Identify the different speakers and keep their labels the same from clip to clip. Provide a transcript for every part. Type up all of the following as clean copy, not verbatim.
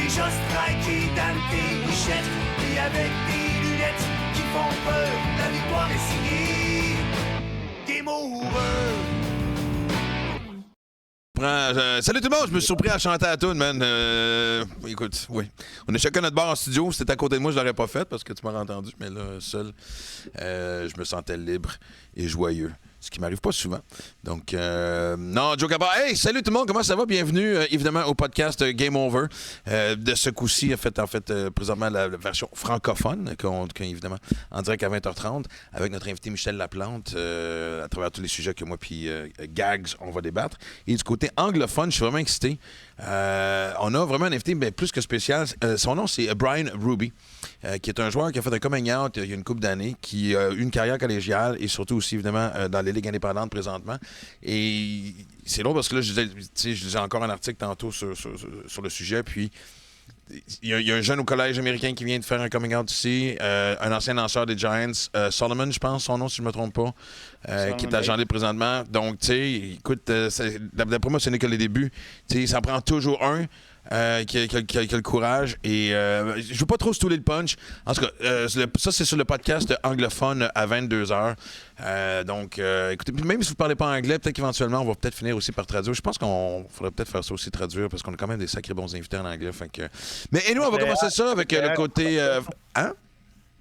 Speaker 1: déjà striké dans tes bouchettes, et avec des lunettes qui font peur, la victoire est signée. Game over.
Speaker 2: Salut tout le monde, je me suis surpris à chanter à la toune, man. Écoute, oui. On est chacun notre bar en studio. Si t'étais à côté de moi, je l'aurais pas fait parce que tu m'aurais entendu. Mais là, seul, je me sentais libre et joyeux. Ce qui m'arrive pas souvent. Donc, non, joke à part. Hey, salut tout le monde, comment ça va? Bienvenue, évidemment, au podcast Game Over. De ce coup-ci, en fait, présentement, la version francophone, évidemment, en direct à 20h30, avec notre invité Michel Laplante, à travers tous les sujets que moi puis Gags, on va débattre. Et du côté anglophone, je suis vraiment excité. On a vraiment un invité plus que spécial. Son nom, c'est Brian Ruby, qui est un joueur qui a fait un coming out il y a une couple d'années, qui a eu une carrière collégiale et surtout aussi, évidemment, dans les ligues indépendantes présentement. Et c'est long parce que là, je lisais encore un article tantôt sur le sujet, puis il y a un jeune au collège américain qui vient de faire un coming out ici, un ancien lanceur des Giants, Solomon, je pense, son nom, si je ne me trompe pas, qui est agendé présentement. Donc, tu sais, écoute, d'après moi, ce n'est que les débuts. Tu sais, ça prend toujours un qui a le courage. Et je ne veux pas trop stouler le punch. En tout cas, ça, c'est sur le podcast anglophone à 22h. Donc, écoutez, même si vous ne parlez pas anglais, peut-être qu'éventuellement, on va peut-être finir aussi par traduire. Je pense qu'on faudrait peut-être faire ça aussi, traduire, parce qu'on a quand même des sacrés bons invités en anglais. Fait que... Mais nous, on va commencer ça avec le côté... Hein?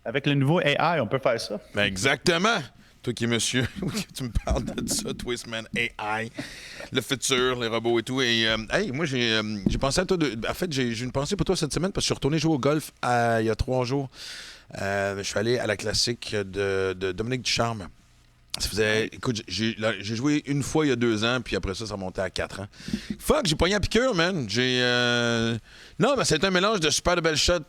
Speaker 3: Avec le nouveau AI, on peut faire ça.
Speaker 2: Ben exactement! Toi qui es monsieur, tu me parles de ça, Twistman, AI, le futur, les robots et tout. Et hey, moi, j'ai pensé à toi. En fait, j'ai une pensée pour toi cette semaine parce que je suis retourné jouer au golf il y a 3 jours. Je suis allé à la classique de Dominique Ducharme. Ça faisait. Écoute, j'ai joué une fois il y a 2 ans, puis après ça remontait à 4 ans. Fuck, j'ai pogné à piqûre, man. Non, mais c'est un mélange de super de belles shots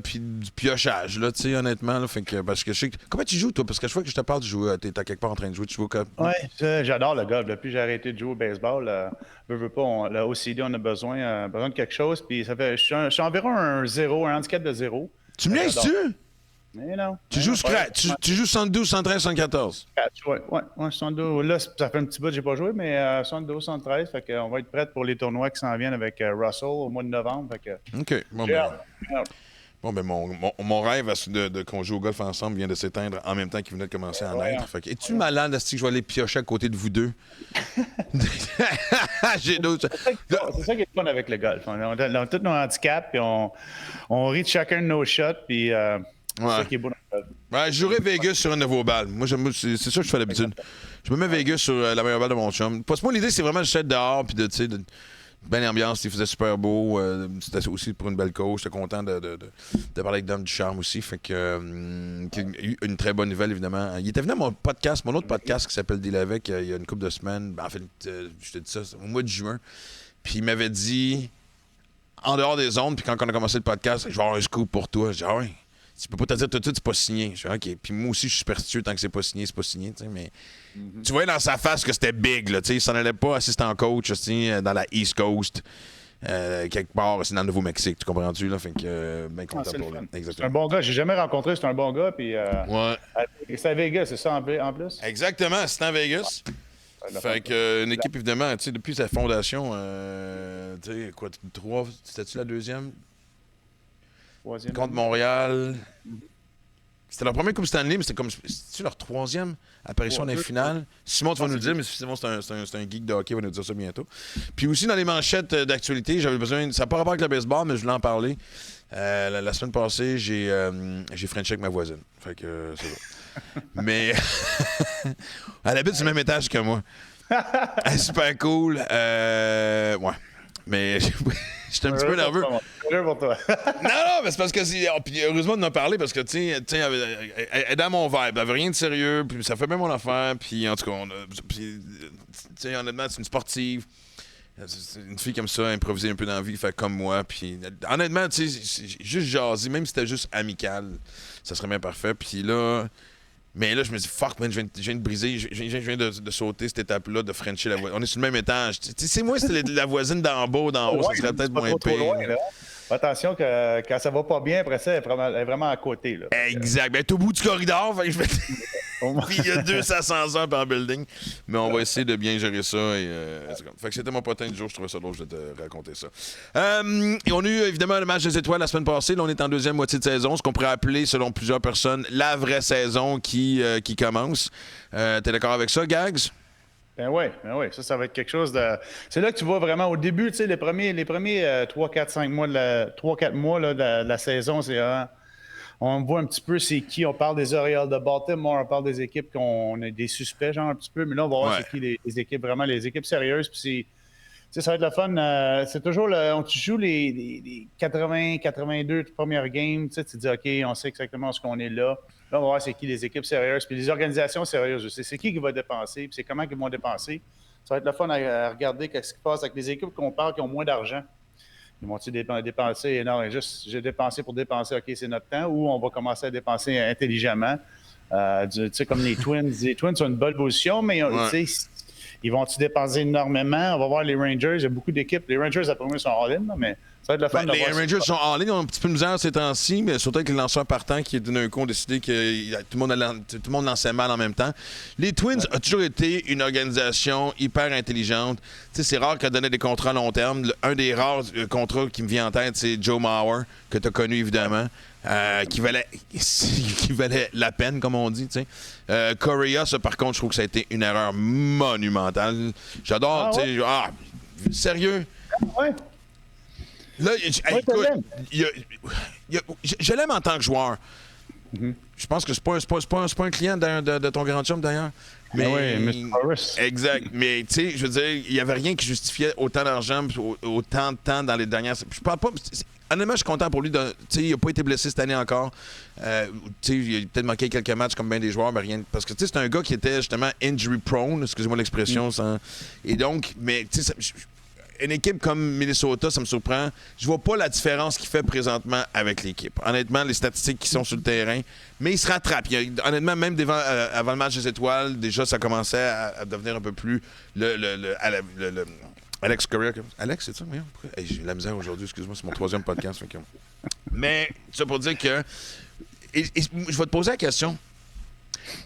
Speaker 2: puis du piochage, là, tu sais, honnêtement. Là, fait que, parce que je sais que... Comment tu joues, toi? Parce que chaque fois que je te parle, t'es quelque part en train de jouer. Tu joues comme...
Speaker 3: Oui, j'adore le golf. Depuis que j'ai arrêté de jouer au baseball, veux pas, là, au CD, on a besoin de quelque chose. Puis ça fait, je suis environ un handicap de 0.
Speaker 2: Tu me laisses-tu?
Speaker 3: Mais non.
Speaker 2: Tu joues 72, 113, 114.
Speaker 3: Oui, 72. Là, ça fait un petit bout que je n'ai pas joué, mais 72, 113. Fait qu'on va être prêts pour les tournois qui s'en viennent avec Russell au mois de novembre. Fait que...
Speaker 2: OK. Bon, ben mon rêve qu'on joue au golf ensemble vient de s'éteindre en même temps qu'il venait de commencer à naître. Fait que, es-tu malade, Asti, que je vais aller piocher à côté de vous deux?
Speaker 3: C'est ça qui est fun avec le golf. On a tous nos handicaps, puis on rit de chacun de nos shots, puis... C'est ça qui est beau dans le golf.
Speaker 2: Ouais, je jouerais Vegas sur une de vos balles. Moi, c'est ça que je fais d'habitude. Je me mets Vegas sur la meilleure balle de mon chum. Parce que moi, l'idée, c'est vraiment de jeter dehors, puis de belle ambiance. Il faisait super beau. C'était aussi pour une belle cause. J'étais content de parler avec Dom Ducharme aussi. Fait que, une très bonne nouvelle, évidemment. Il était venu à mon autre podcast qui s'appelle Deal avec il y a une couple de semaines. En fait, je te dis ça, au mois de juin. Puis il m'avait dit, en dehors des ondes, puis quand on a commencé le podcast, je vais avoir un scoop pour toi. Je dis, ah ouais. Tu peux pas te dire tout de suite, c'est pas signé. Je dis, OK. Puis moi aussi, je suis superstitieux tant que c'est pas signé, mais tu voyais dans sa face que c'était big, là. Il s'en allait pas assistant coach dans la East Coast, quelque part, c'est dans le Nouveau-Mexique. Tu comprends-tu, là? Fait que, ben content pour lui.
Speaker 3: C'est un bon gars. J'ai jamais rencontré, c'est un bon gars. Puis,
Speaker 2: ouais.
Speaker 3: C'est à Vegas, c'est ça en plus?
Speaker 2: Exactement, c'est en Vegas. Ouais. Fait que, une équipe, évidemment, depuis sa fondation, c'était-tu la deuxième? Contre Montréal. C'était leur première Coupe Stanley, mais c'était leur 3e apparition dans les finales. Simon, tu vas nous le dire, mais Simon, c'est un geek de hockey, il va nous dire ça bientôt. Puis aussi, dans les manchettes d'actualité, j'avais besoin... Ça n'a pas rapport avec le baseball, mais je voulais en parler. La semaine passée, j'ai frenché avec ma voisine. Fait que c'est ça. Mais elle habite sur le même étage que moi. Elle est super cool. Ouais. Mais... J'étais un petit peu nerveux.
Speaker 3: Pour toi.
Speaker 2: non, mais c'est parce que puis heureusement de m'en parler parce que tu sais, elle est dans mon vibe, elle avait rien de sérieux, puis ça fait même mon affaire, puis en tout cas, tu sais, honnêtement, c'est une sportive, c'est une fille comme ça, improviser un peu dans la vie, faire comme moi, puis honnêtement, tu sais, juste jaser, même si c'était juste amical, ça serait bien parfait, puis là. Mais là, je me dis, fuck, man, je viens de briser, je viens de sauter cette étape-là, de frencher la voisine. On est sur le même étage. Tu sais, moi, c'était la voisine d'en bas ou d'en haut, ça serait peut-être moins pire.
Speaker 3: Loin, là. Attention, que quand ça va pas bien, après ça, elle est vraiment à côté. Là.
Speaker 2: Exact. Ben, t'es au bout du corridor. Fait que Puis il y a 200 heures par building. Mais on va essayer de bien gérer ça. Fait que c'était mon potin du jour. Je trouvais ça drôle, je vais te raconter ça. Et on a eu évidemment le match des étoiles la semaine passée. Là, on est en deuxième moitié de saison. Ce qu'on pourrait appeler, selon plusieurs personnes, la vraie saison qui commence. T'es d'accord avec ça, Gags?
Speaker 3: Ben oui. Ça va être quelque chose de. C'est là que tu vois vraiment au début, tu sais, les premiers 3, 4, 5 mois, 3-4 mois là, de la saison, c'est. On voit un petit peu c'est qui. On parle des Orioles de Baltimore, on parle des équipes qu'on a des suspects, genre un petit peu, mais là, on va voir c'est qui les équipes, vraiment les équipes sérieuses. Puis ça va être le fun. C'est toujours on joue les 80, 82 premières games. Tu dis, OK, on sait exactement ce qu'on est là. Là, on va voir c'est qui les équipes sérieuses, puis les organisations sérieuses aussi. C'est qui va dépenser, puis c'est comment ils vont dépenser. Ça va être le fun à regarder ce qui se passe avec les équipes qu'on parle qui ont moins d'argent. Ils vont-ils dépenser? Non, juste j'ai dépensé pour dépenser, OK, c'est notre temps, ou on va commencer à dépenser intelligemment. Tu sais, comme les Twins. Les Twins sont une bonne position, mais tu sais, ils vont-ils dépenser énormément? On va voir les Rangers. Il y a beaucoup d'équipes. Les Rangers, après moi, sont all-in, mais ça va être le fun de
Speaker 2: les
Speaker 3: voir.
Speaker 2: Rangers sont en ligne, ils ont un petit peu de misère ces temps-ci, mais surtout avec les lanceurs partants qui, d'un coup, ont décidé que tout le monde lançait mal en même temps. Les Twins ont toujours été une organisation hyper intelligente. Tu sais, c'est rare qu'elle donnait des contrats à long terme. Un des rares contrats qui me vient en tête, c'est Joe Mauer, que tu as connu évidemment. Qui valait la peine, comme on dit. Correa, ça, par contre, je trouve que ça a été une erreur monumentale. J'adore, sérieux?
Speaker 3: Ouais.
Speaker 2: Là, écoute, je l'aime en tant que joueur. Je pense que c'est pas un client de ton grand chum, d'ailleurs. Mais
Speaker 3: oui, Mr. Forrest.
Speaker 2: Exact. Mais, tu sais, je veux dire, il n'y avait rien qui justifiait autant d'argent, autant de temps dans les dernières... Je parle pas... Honnêtement, je suis content pour lui. Il n'a pas été blessé cette année encore. Il a peut-être manqué quelques matchs comme bien des joueurs, mais rien. Parce que c'est un gars qui était justement injury prone, excusez-moi l'expression. Et donc, mais une équipe comme Minnesota, ça me surprend. Je vois pas la différence qu'il fait présentement avec l'équipe. Honnêtement, les statistiques qui sont sur le terrain, mais il se rattrape. Honnêtement, même avant le match des étoiles, déjà, ça commençait à devenir un peu plus Alex Correa. Alex, c'est ça? Hey, j'ai la misère aujourd'hui, excuse-moi, c'est mon 3e podcast. Mais ça pour dire que... je vais te poser la question.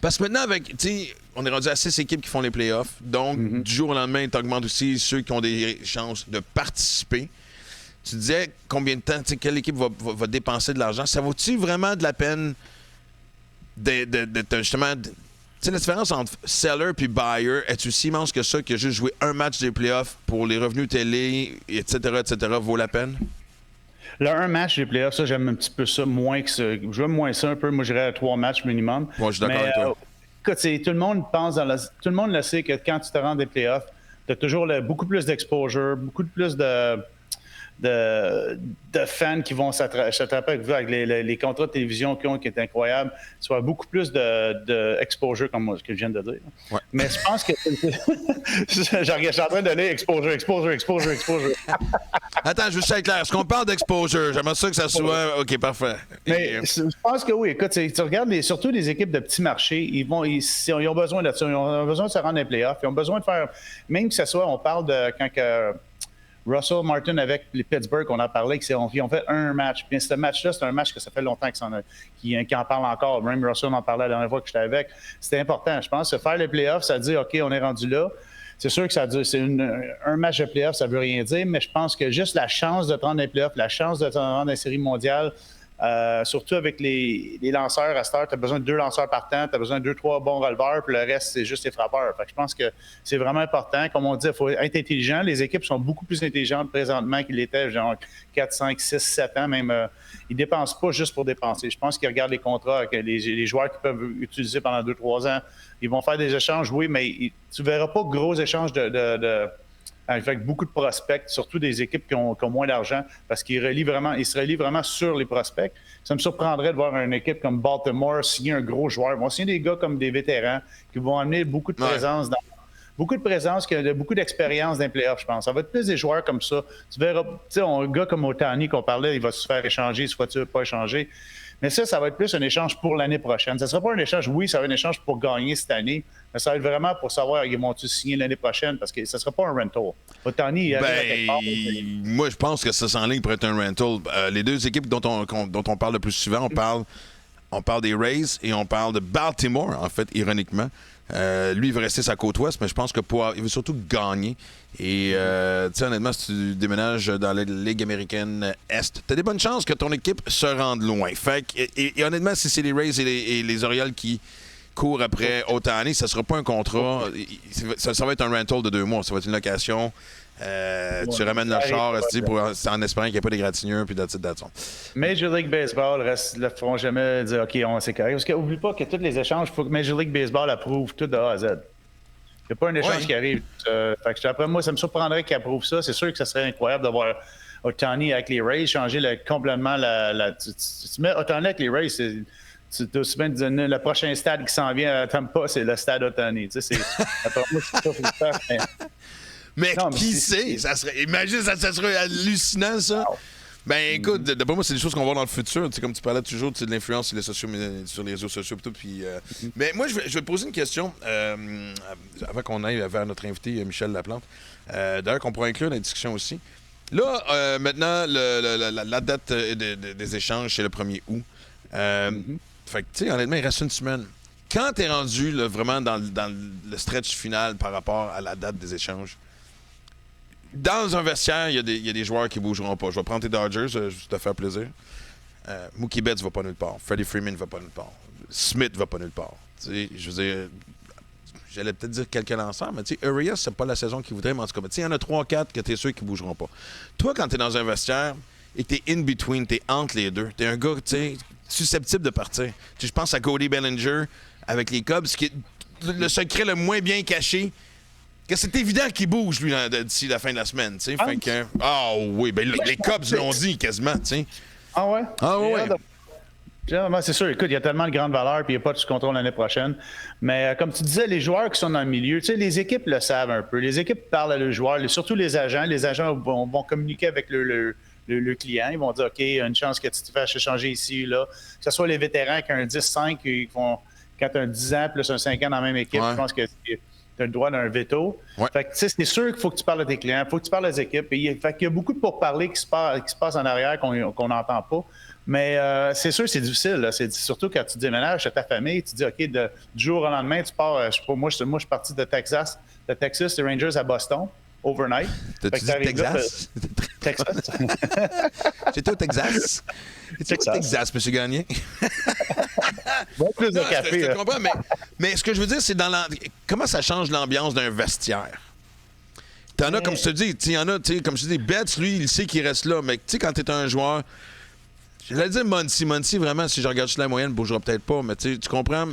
Speaker 2: Parce que maintenant, on est rendu à 6 équipes qui font les playoffs. Donc, du jour au lendemain, tu augmentes aussi ceux qui ont des chances de participer. Tu disais combien de temps, quelle équipe va dépenser de l'argent. Ça vaut-il vraiment de la peine justement... Tu sais, la différence entre seller et buyer est aussi immense que ça, que juste jouer un match des playoffs pour les revenus télé, etc., vaut la peine?
Speaker 3: Le un match des playoffs, ça, j'aime un petit peu ça, moins que ça. J'aime moins ça un peu. Moi, j'irais à 3 matchs minimum.
Speaker 2: Moi, je suis d'accord avec toi.
Speaker 3: Écoute, tout le monde pense tout le monde le sait que quand tu te rends des playoffs, tu as toujours beaucoup plus d'exposure, beaucoup plus de fans qui vont s'attraper avec les contrats de télévision qu'ils ont, qui est incroyable. Tu vas beaucoup plus d'exposure, comme moi, ce que je viens de dire.
Speaker 2: Ouais.
Speaker 3: Mais je pense que... je suis en train de lire exposure.
Speaker 2: Attends, je veux juste être clair. Est-ce qu'on parle d'exposure? J'aimerais ça que ça soit... OK, parfait.
Speaker 3: Mais je pense que oui. Écoute, tu regardes surtout les équipes de petits marchés, ils ont besoin de ça. Ils ont besoin de se rendre dans les playoffs. Ils ont besoin de faire... Même que ce soit, on parle de... quand Russell Martin avec les Pittsburgh, on en parlait, ils ont fait un match. Puis ce match-là, c'est un match que ça fait longtemps qu'il en parle encore. Même Russell en parlait la dernière fois que j'étais avec. C'était important. Je pense que faire les playoffs, ça dit, OK, on est rendu là. C'est sûr que un match de playoffs, ça ne veut rien dire, mais je pense que juste la chance de prendre les playoffs, la chance de te rendre dans les séries mondiales, surtout avec les lanceurs à cette heure, tu as besoin de 2 lanceurs partants, tu as besoin de 2-3 bons releveurs, puis le reste, c'est juste les frappeurs. Fait que je pense que c'est vraiment important. Comme on dit, il faut être intelligent. Les équipes sont beaucoup plus intelligentes présentement qu'ils l'étaient, genre 4, 5, 6, 7 ans même. Ils ne dépensent pas juste pour dépenser. Je pense qu'ils regardent les contrats avec les joueurs qu'ils peuvent utiliser pendant 2-3 ans. Ils vont faire des échanges, oui, mais tu ne verras pas de gros échanges avec beaucoup de prospects, surtout des équipes qui ont moins d'argent, parce qu'ils se relient vraiment sur les prospects. Ça me surprendrait de voir une équipe comme Baltimore signer un gros joueur. Ils vont signer des gars comme des vétérans qui vont amener beaucoup de présence beaucoup d'expérience dans les playoffs, je pense. Ça va être plus des joueurs comme ça. Tu verras, un gars comme Ohtani qu'on parlait, il va se faire échanger, soit-il pas échanger. Mais ça va être plus un échange pour l'année prochaine. Ça ne sera pas un échange, oui, ça va être un échange pour gagner cette année, mais ça va être vraiment pour savoir, ils vont-ils signer l'année prochaine, parce que ça ne sera pas un rental. Ohtani,
Speaker 2: moi, je pense que ça s'enligne pour être un rental. Les deux équipes dont on parle le plus souvent, on parle on parle des Rays et on parle de Baltimore, en fait, ironiquement. Lui, il veut rester sa côte ouest, mais je pense que il veut surtout gagner. Et, tu sais, honnêtement, si tu déménages dans la Ligue américaine Est, t'as des bonnes chances que ton équipe se rende loin. Fait que, et honnêtement, si c'est les Rays et les Orioles qui courent après Ohtani, ça sera pas un contrat. Ça va être un rental de 2 mois. Ça va être une location. Tu ramènes le char en espérant qu'il n'y ait pas d'égratignure puis that's.
Speaker 3: Major League Baseball ne feront jamais dire OK, c'est correct. Parce qu'oublie pas que tous les échanges, il faut que Major League Baseball approuve tout de A à Z. Il n'y a pas un échange qui arrive. Fait que, après moi, ça me surprendrait qu'ils approuvent ça. C'est sûr que ça serait incroyable de voir Ohtani avec les Rays changer complètement tu mets Ohtani avec les Rays, tu t'as aussi bien dit, le prochain stade qui s'en vient à Tampa, c'est le stade Ohtani. Après moi, c'est ça qu'il faut faire.
Speaker 2: Mais qui sait? Imagine, ça serait hallucinant, ça. Wow. Ben, écoute, d'après moi, c'est des choses qu'on va voir dans le futur. Comme tu parlais toujours de l'influence sur les réseaux sociaux et tout. Puis, mais moi, je vais te poser une question avant qu'on aille vers notre invité, Michel Laplante. D'ailleurs, qu'on pourra inclure dans la discussion aussi. Là, maintenant, la date des échanges, c'est le 1er août. Fait que, tu sais, honnêtement, il reste une semaine. Quand t'es rendu vraiment dans le stretch final par rapport à la date des échanges, dans un vestiaire, il y a des joueurs qui ne bougeront pas. Je vais prendre tes Dodgers, juste te faire plaisir. Mookie Betts ne va pas nulle part. Freddie Freeman ne va pas nulle part. Smith ne va pas nulle part. T'sais, je veux dire, j'allais peut-être dire quelques lanceurs, mais Urias, c'est pas la saison qu'il voudrait, mais en tout cas, il y en a 3-4 que tu es sûr qu'ils ne bougeront pas. Toi, quand tu es dans un vestiaire et que tu es in-between, tu es entre les deux, tu es un gars susceptible de partir. Je pense à Cody Bellinger avec les Cubs, qui est le secret le moins bien caché. Que c'est évident qu'il bouge, lui, d'ici la fin de la semaine. Oui, ben les Cubs l'ont dit quasiment. T'sais.
Speaker 3: Ah ouais?
Speaker 2: Ah ouais.
Speaker 3: C'est sûr, écoute, il y a tellement de grande valeur puis il n'y a pas de sous-contrôle l'année prochaine. Mais comme tu disais, les joueurs qui sont dans le milieu, les équipes le savent un peu. Les équipes parlent à leurs joueurs, surtout les agents. Les agents vont communiquer avec le client. Ils vont dire, OK, il y a une chance que tu te fasses échanger ici, là. Que ce soit les vétérans qui ont un 10-5, quand tu as un 10 ans plus un 5 ans dans la même équipe, je pense que tu as le droit d'un veto.
Speaker 2: Ouais.
Speaker 3: Fait que, c'est sûr qu'il faut que tu parles à tes clients, il faut que tu parles aux équipes. Fait qu'il y a beaucoup de pourparlers qui se passent en arrière qu'on n'entend pas. Mais c'est sûr, c'est difficile. Là. C'est surtout quand tu déménages chez ta famille, tu dis, OK, du jour au lendemain, tu pars. Moi, je suis parti de Texas, les Rangers à Boston, overnight.
Speaker 2: T'as-tu dit Texas?
Speaker 3: Texas.
Speaker 2: J'étais au Texas. J'étais au Texas, M. Gagné.
Speaker 3: Plus de café.
Speaker 2: Je te comprends, mais ce que je veux dire, c'est comment ça change l'ambiance d'un vestiaire. T'en as, comme je te dis, il y en a, comme je te dis, Betts, lui, il sait qu'il reste là, mais tu sais, quand t'es un joueur, j'allais dire Muncy, vraiment, si je regarde sur la moyenne, ne bougera peut-être pas, mais tu comprends?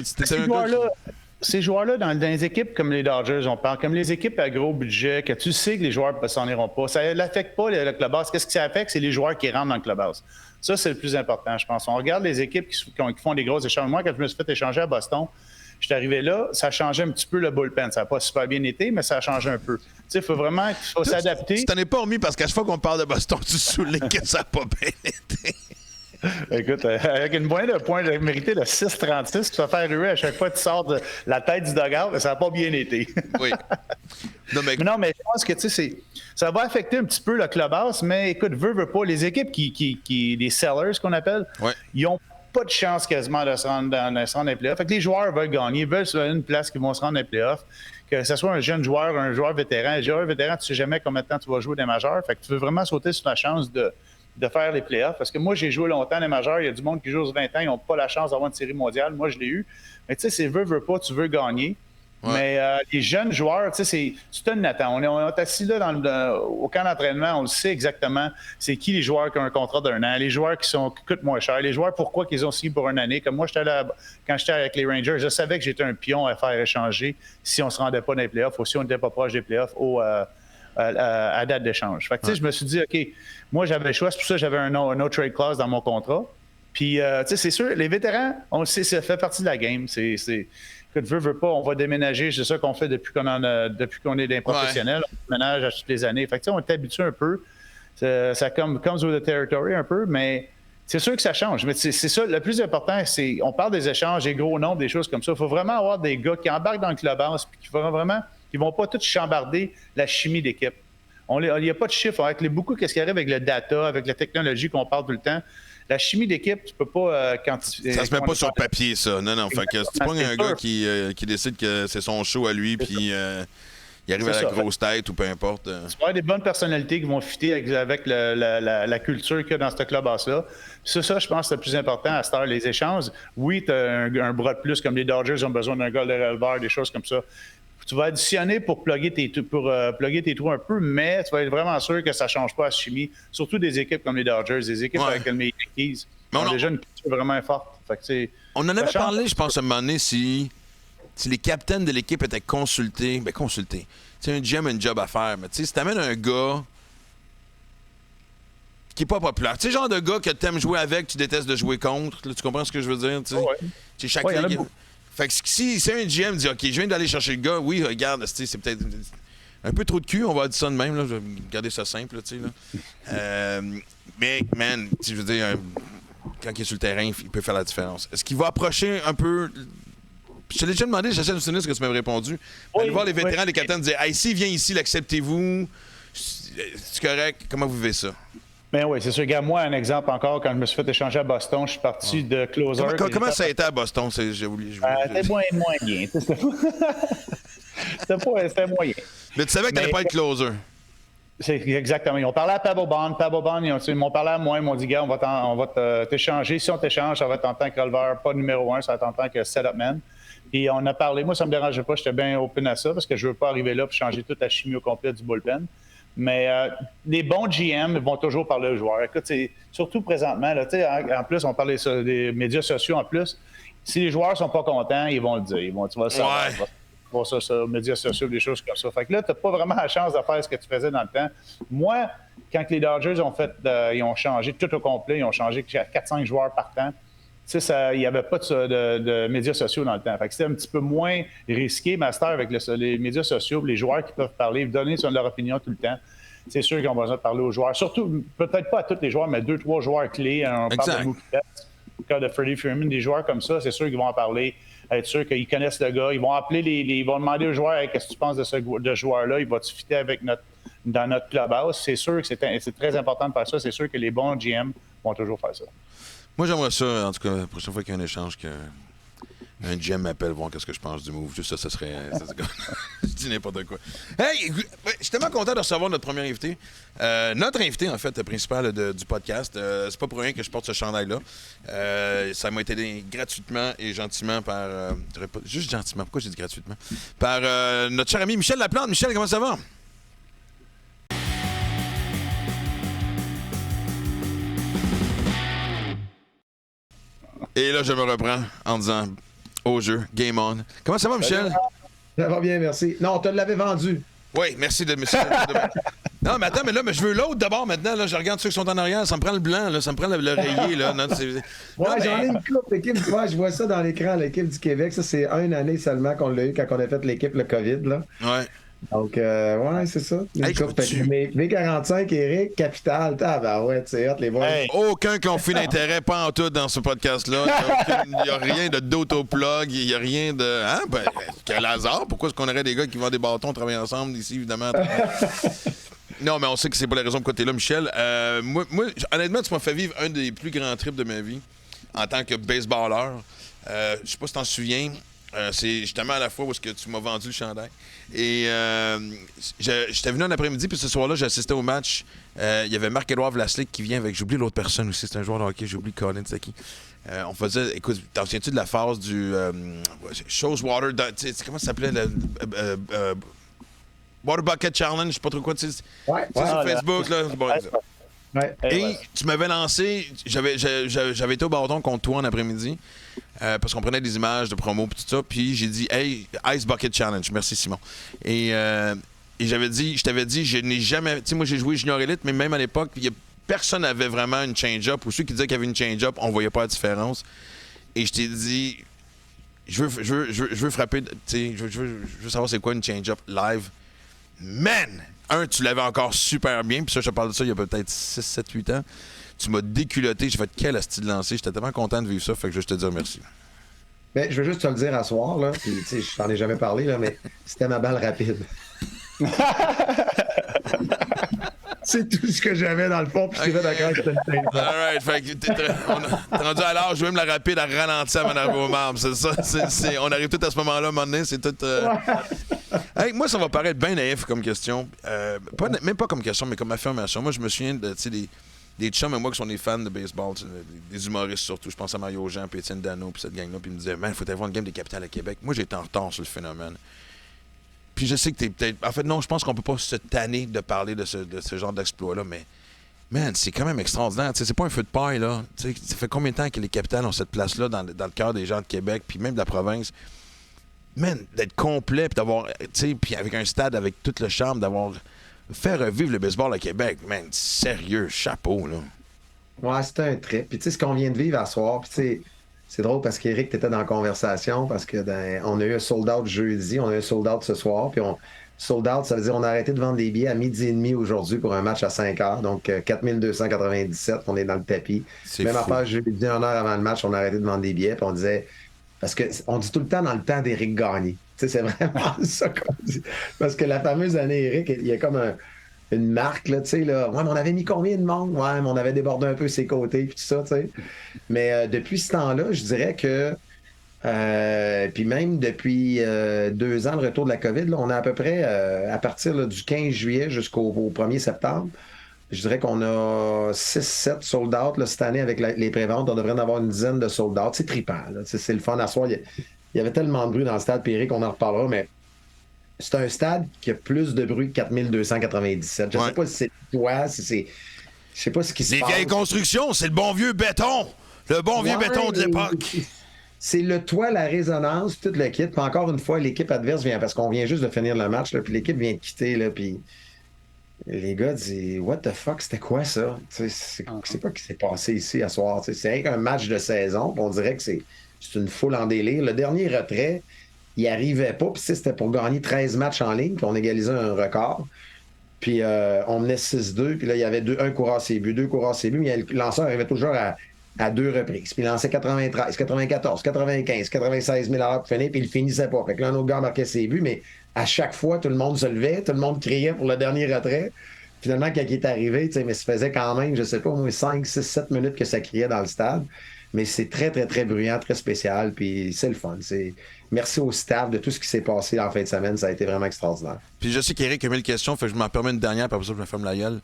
Speaker 3: Ces joueurs-là, dans les équipes comme les Dodgers, on parle, comme les équipes à gros budget, que tu sais que les joueurs ne s'en iront pas, ça n'affecte pas le clubhouse. Qu'est-ce que ça affecte? C'est les joueurs qui rentrent dans le clubhouse. Ça, c'est le plus important, je pense. On regarde les équipes qui font des gros échanges. Moi, quand je me suis fait échanger à Boston, je suis arrivé là, ça changeait un petit peu le bullpen. Ça n'a pas super bien été, mais ça a changé un peu. Tu sais, il faut vraiment s'adapter.
Speaker 2: Tu t'en es pas remis parce qu'à chaque fois qu'on parle de Boston, tu soulignes que ça n'a pas bien été.
Speaker 3: Écoute, avec une moyenne de points mérité de 6,36, tu vas faire ruer à chaque fois que tu sors de la tête du dugout, ça n'a pas bien été.
Speaker 2: Oui.
Speaker 3: Non, mais je pense que tu sais, ça va affecter un petit peu le clubhouse, mais écoute, veut pas, les équipes les sellers qu'on appelle, ils n'ont pas de chance quasiment de se rendre dans les playoffs. Fait que les joueurs veulent gagner, ils veulent une place qui vont se rendre dans les playoffs. Que ce soit un jeune joueur, un joueur vétéran. Un joueur vétéran, tu ne sais jamais combien de temps tu vas jouer des majeurs. Fait que tu veux vraiment sauter sur la chance de faire les playoffs. Parce que moi, j'ai joué longtemps les majeurs. Il y a du monde qui joue aux 20 ans. Ils n'ont pas la chance d'avoir une série mondiale. Moi, je l'ai eu. Mais tu sais, c'est veut pas, tu veux gagner. Ouais. Mais les jeunes joueurs, tu sais, tu te l'attends. On est assis là au camp d'entraînement. On le sait exactement. C'est qui les joueurs qui ont un contrat d'un an, les joueurs qui coûtent moins cher, les joueurs pourquoi qu'ils ont signé pour une année. Comme moi, quand j'étais avec les Rangers, je savais que j'étais un pion à faire échanger si on ne se rendait pas dans les playoffs ou si on n'était pas proche des playoffs à date d'échange. Fait que, tu sais, je me suis dit, OK, moi, j'avais le choix. C'est pour ça que j'avais un no trade clause dans mon contrat. Puis, tu sais, c'est sûr, les vétérans, on le sait, ça fait partie de la game. Écoute, veut pas, on va déménager. C'est ça qu'on fait depuis qu'on est des professionnels. Ouais. On déménage à toutes les années. Fait que, tu sais, on est habitué un peu. Ça comes with the territory un peu, mais c'est sûr que ça change. Mais c'est ça, le plus important, c'est on parle des échanges, des gros nombres, des choses comme ça. Il faut vraiment avoir des gars qui embarquent dans le clubhouse puis qui vont pas tous chambarder la chimie d'équipe. Il n'y a pas de chiffres. Avec beaucoup, qu'est-ce qui arrive avec le data, avec la technologie qu'on parle tout le temps, la chimie d'équipe, tu peux pas quantifier.
Speaker 2: Ça se met pas sur papier, ça. Non. Fait que si tu prends un gars qui décide que c'est son show à lui, puis il arrive à la grosse tête ou peu importe.
Speaker 3: Tu vas avoir des bonnes personnalités qui vont fitter avec la culture qu'il y a dans ce clubhouse-là. C'est ça, je pense, c'est le plus important à cette heure, les échanges. Oui, tu as un bras de plus, comme les Dodgers ont besoin d'un gars de releveur, des choses comme ça. Tu vas additionner pour plugger tes trous un peu, mais tu vas être vraiment sûr que ça ne change pas la chimie, surtout des équipes comme les Dodgers, des équipes avec les Yankees. On a déjà une culture vraiment forte. Fait que
Speaker 2: on en avait parlé, je pense, à un moment donné, si les capitaines de l'équipe étaient consultés. Tu sais, un GM a une job à faire, mais tu sais, si t'amènes un gars qui est pas populaire, tu sais, genre de gars que t'aimes jouer avec, tu détestes de jouer contre, là, tu comprends ce que je veux dire? Tu sais, chaque équipe. Fait que si un GM dit, OK, je viens d'aller chercher le gars, oui, regarde, c'est peut-être un peu trop de cul, on va dire ça de même, là, je vais garder ça simple, tu sais, là. Mais, man, je veux dire, quand il est sur le terrain, il peut faire la différence. Est-ce qu'il va approcher un peu... Je te l'ai déjà demandé, j'essaie de me souvenir ce que tu m'avais répondu. Aller voir les vétérans, les capitaines, dire, hey, s'il vient ici, l'acceptez-vous? C'est correct? Comment vous vivez ça?
Speaker 3: Ben oui, c'est sûr. Regarde, moi, un exemple encore, quand je me suis fait échanger à Boston, je suis parti de closer.
Speaker 2: Comment ça a été à Boston? J'ai oublié.
Speaker 3: C'était moins bien. C'était moyen.
Speaker 2: Mais tu savais que tu n'allais pas être closer.
Speaker 3: C'est exactement. Ils ont parlé à Pablo Bond, ils m'ont parlé à moi, ils m'ont dit, gars, on va t'échanger. Si on t'échange, ça va être en tant que releveur, pas numéro 1, ça va être en tant que setup man. Puis on a parlé, moi, ça me dérangeait pas, j'étais bien open à ça parce que je veux pas arriver là et changer toute la chimie au complet du bullpen. Mais les bons GM vont toujours parler aux joueurs. Écoute, surtout présentement, là, en plus, on parlait des médias sociaux en plus. Si les joueurs sont pas contents, ils vont le dire. Tu vas le savoir. Tu vas voir ça sur les médias sociaux, des choses comme ça. Fait que là, tu n'as pas vraiment la chance de faire ce que tu faisais dans le temps. Moi, quand les Dodgers ils ont changé tout au complet, ils ont changé 4-5 joueurs par temps. Il n'y avait pas de médias sociaux dans le temps. Fait que c'était un petit peu moins risqué, Master, avec les médias sociaux, les joueurs qui peuvent parler, donner leur opinion tout le temps. C'est sûr qu'ils ont besoin de parler aux joueurs. Surtout, peut-être pas à tous les joueurs, mais 2-3 joueurs clés. On parle de Mookie Betts, au cas de Freddie Freeman, des joueurs comme ça, c'est sûr qu'ils vont en parler, être sûr qu'ils connaissent le gars. Ils vont appeler ils vont demander aux joueurs hey, qu'est-ce que tu penses de ce joueur-là, il va-tu fitter avec dans notre clubhouse. C'est sûr que c'est très important de faire ça. C'est sûr que les bons GM vont toujours faire ça.
Speaker 2: Moi, j'aimerais ça, en tout cas, la prochaine fois qu'il y a un échange, qu'un GM m'appelle, voir qu'est-ce que je pense du move. Juste ça serait... je dis n'importe quoi. Hey, je suis tellement content de recevoir notre premier invité. Notre invité, en fait, principal du podcast. C'est pas pour rien que je porte ce chandail-là. Ça m'a été donné gratuitement et gentiment par... juste gentiment, pourquoi j'ai dit gratuitement? Par notre cher ami Michel Laplante. Michel, comment ça va? Et là, je me reprends en disant au jeu, game on. Comment ça va, Michel?
Speaker 4: Ça va bien, merci. Non, on te l'avait vendu.
Speaker 2: Oui, merci de me... Non, mais attends, mais je veux l'autre d'abord maintenant. Là, je regarde ceux qui sont en arrière. Ça me prend le blanc, là, ça me prend l'oreiller. Là. Non,
Speaker 4: j'en ai une coupe. L'équipe du je vois ça dans l'écran, l'équipe du Québec. Ça, c'est une année seulement qu'on l'a eu quand on a fait l'équipe le COVID. Là.
Speaker 2: Ouais.
Speaker 4: Donc, ouais, c'est ça. Une coupe. Mais V45, Eric, Capital, c'est hot, les boys.
Speaker 2: Hey. Aucun conflit d'intérêt, pas en tout dans ce podcast-là. Il n'y a rien d'autoplug, il n'y a rien de... Hein? Ben, quel hasard. Pourquoi est-ce qu'on aurait des gars qui vendent des bâtons travailler ensemble ici, évidemment? Non, mais on sait que c'est pas la raison pourquoi tu es là, Michel. Moi, honnêtement, tu m'as fait vivre un des plus grands trips de ma vie en tant que baseballeur. Je sais pas si tu t'en souviens. C'est justement à la fois où est-ce que tu m'as vendu le chandail. Et j'étais venu un après-midi, puis ce soir-là, j'assistais au match. Il y avait Marc-Édouard Vlaslick qui vient avec... J'oublie l'autre personne aussi, c'est un joueur de hockey, j'oublie Colin, c'est qui. On faisait... Écoute, t'en souviens-tu de la phase du... Shows-Water... comment ça s'appelait? Water Bucket Challenge, je sais pas trop quoi. Tu sais,
Speaker 4: ouais,
Speaker 2: sur Facebook, là. Bon,
Speaker 4: ouais.
Speaker 2: Et tu m'avais lancé... J'avais été au bâton contre toi en après-midi. Parce qu'on prenait des images de promo et tout ça, puis j'ai dit « Hey, Ice Bucket Challenge ». Merci, Simon. Et je t'avais dit, je n'ai jamais... Tu sais, moi, j'ai joué Junior Elite, mais même à l'époque, personne n'avait vraiment une change-up, ou ceux qui disaient qu'il y avait une change-up, on voyait pas la différence. Et je t'ai dit, je veux frapper, tu sais, je veux savoir c'est quoi une change-up live. Man! Tu l'avais encore super bien, puis ça, je te parle de ça il y a peut-être 6, 7, 8 ans. Tu m'as déculotté, j'ai fait quel asti de lancer. J'étais tellement content de vivre ça, fait que je veux te dire merci.
Speaker 4: Ben, je veux juste te le dire à soir, là. Puis, je t'en ai jamais parlé, là, mais c'était ma balle rapide. C'est tout ce que j'avais dans le fond, puis je suis d'accord avec cette
Speaker 2: All right, fait que t'es rendu à l'âge, même la rapide à ralentir avant d'arriver au marbre, c'est ça? On arrive tout à ce moment-là, à un moment donné, c'est tout... Hey, moi, ça va paraître bien naïf comme question. Même pas comme question, mais comme affirmation. Moi, je me souviens de, des chums et moi qui sont des fans de baseball, des humoristes surtout. Je pense à Mario Jean, puis Étienne Dano, puis cette gang-là, puis ils me disaient, man, il faut aller voir une game des Capitals à Québec. Moi, j'étais en retard sur le phénomène. Puis je sais que t'es peut-être... En fait, non, je pense qu'on peut pas se tanner de parler de ce genre d'exploit-là, mais... Man, c'est quand même extraordinaire. T'sais, c'est pas un feu de paille, là. T'sais, ça fait combien de temps que les Capitals ont cette place-là dans le cœur des gens de Québec, puis même de la province? Man, d'être complet, puis d'avoir... Puis avec un stade avec tout le charme, d'avoir fait revivre le baseball à Québec. Man, sérieux, chapeau, là.
Speaker 4: Ouais, c'était un trip. Puis tu sais, ce qu'on vient de vivre à soir, puis tu sais... C'est drôle parce qu'Éric, t'étais dans la conversation parce que on a eu un sold-out jeudi, on a eu un sold-out ce soir, puis sold-out, ça veut dire qu'on a arrêté de vendre des billets à 12h30 aujourd'hui pour un match à 5h, donc 4297, on est dans le tapis. Même affaire, jeudi, 1 heure avant le match, on a arrêté de vendre des billets, puis on disait, parce qu'on dit tout le temps dans le temps d'Éric Gagné. Tu sais, c'est vraiment ça qu'on dit. Parce que la fameuse année Éric, il y a comme une marque, là, tu sais, là. Ouais, mais on avait mis combien de monde? Ouais, mais on avait débordé un peu ses côtés, puis tout ça, tu sais. Mais depuis ce temps-là, je dirais que, puis même depuis 2 ans, le retour de la COVID, là, on a à peu près, à partir là, du 15 juillet jusqu'au 1er septembre, je dirais qu'on a 6-7 sold-out cette année avec les préventes. On devrait en avoir une dizaine de sold-out. C'est trippant, là. C'est le fun à soir. Il y avait tellement de bruit dans le stade, puis Eric, on en reparlera, mais c'est un stade qui a plus de bruit que 4297. Je ne sais pas si c'est toi, si c'est... Je sais pas ce qui se passe.
Speaker 2: Les vieilles constructions, c'est le bon vieux béton. Le bon vieux béton de l'époque.
Speaker 4: C'est le toit, la résonance, tout le kit. Puis encore une fois, l'équipe adverse vient, parce qu'on vient juste de finir le match, là, puis l'équipe vient de quitter, là, puis les gars disent « What the fuck, c'était quoi ça? » C'est pas ce qui s'est passé ici à soir. C'est un match de saison, puis on dirait que c'est une foule en délire. Le dernier retrait, il arrivait pas, puis c'était pour gagner 13 matchs en ligne, puis on égalisait un record. Puis on menait 6-2, puis là, il y avait un coureur ses buts, 2 coureurs ses buts, mais le lanceur arrivait toujours à 2 reprises. Puis il lançait 93, 94, 95, 96 000 à pour finir, puis il finissait pas. Fait que là, un autre gars marquait ses buts, mais à chaque fois, tout le monde se levait, tout le monde criait pour le dernier retrait. Finalement, quand il est arrivé, mais ça faisait quand même, je sais pas, au moins 5, 6, 7 minutes que ça criait dans le stade. Mais c'est très, très, très bruyant, très spécial, puis c'est le fun. Merci au staff de tout ce qui s'est passé en fin de semaine. Ça a été vraiment extraordinaire.
Speaker 2: Puis je sais qu'Éric a mis une question, fait que je m'en permets une dernière, puis après ça, je me ferme la gueule.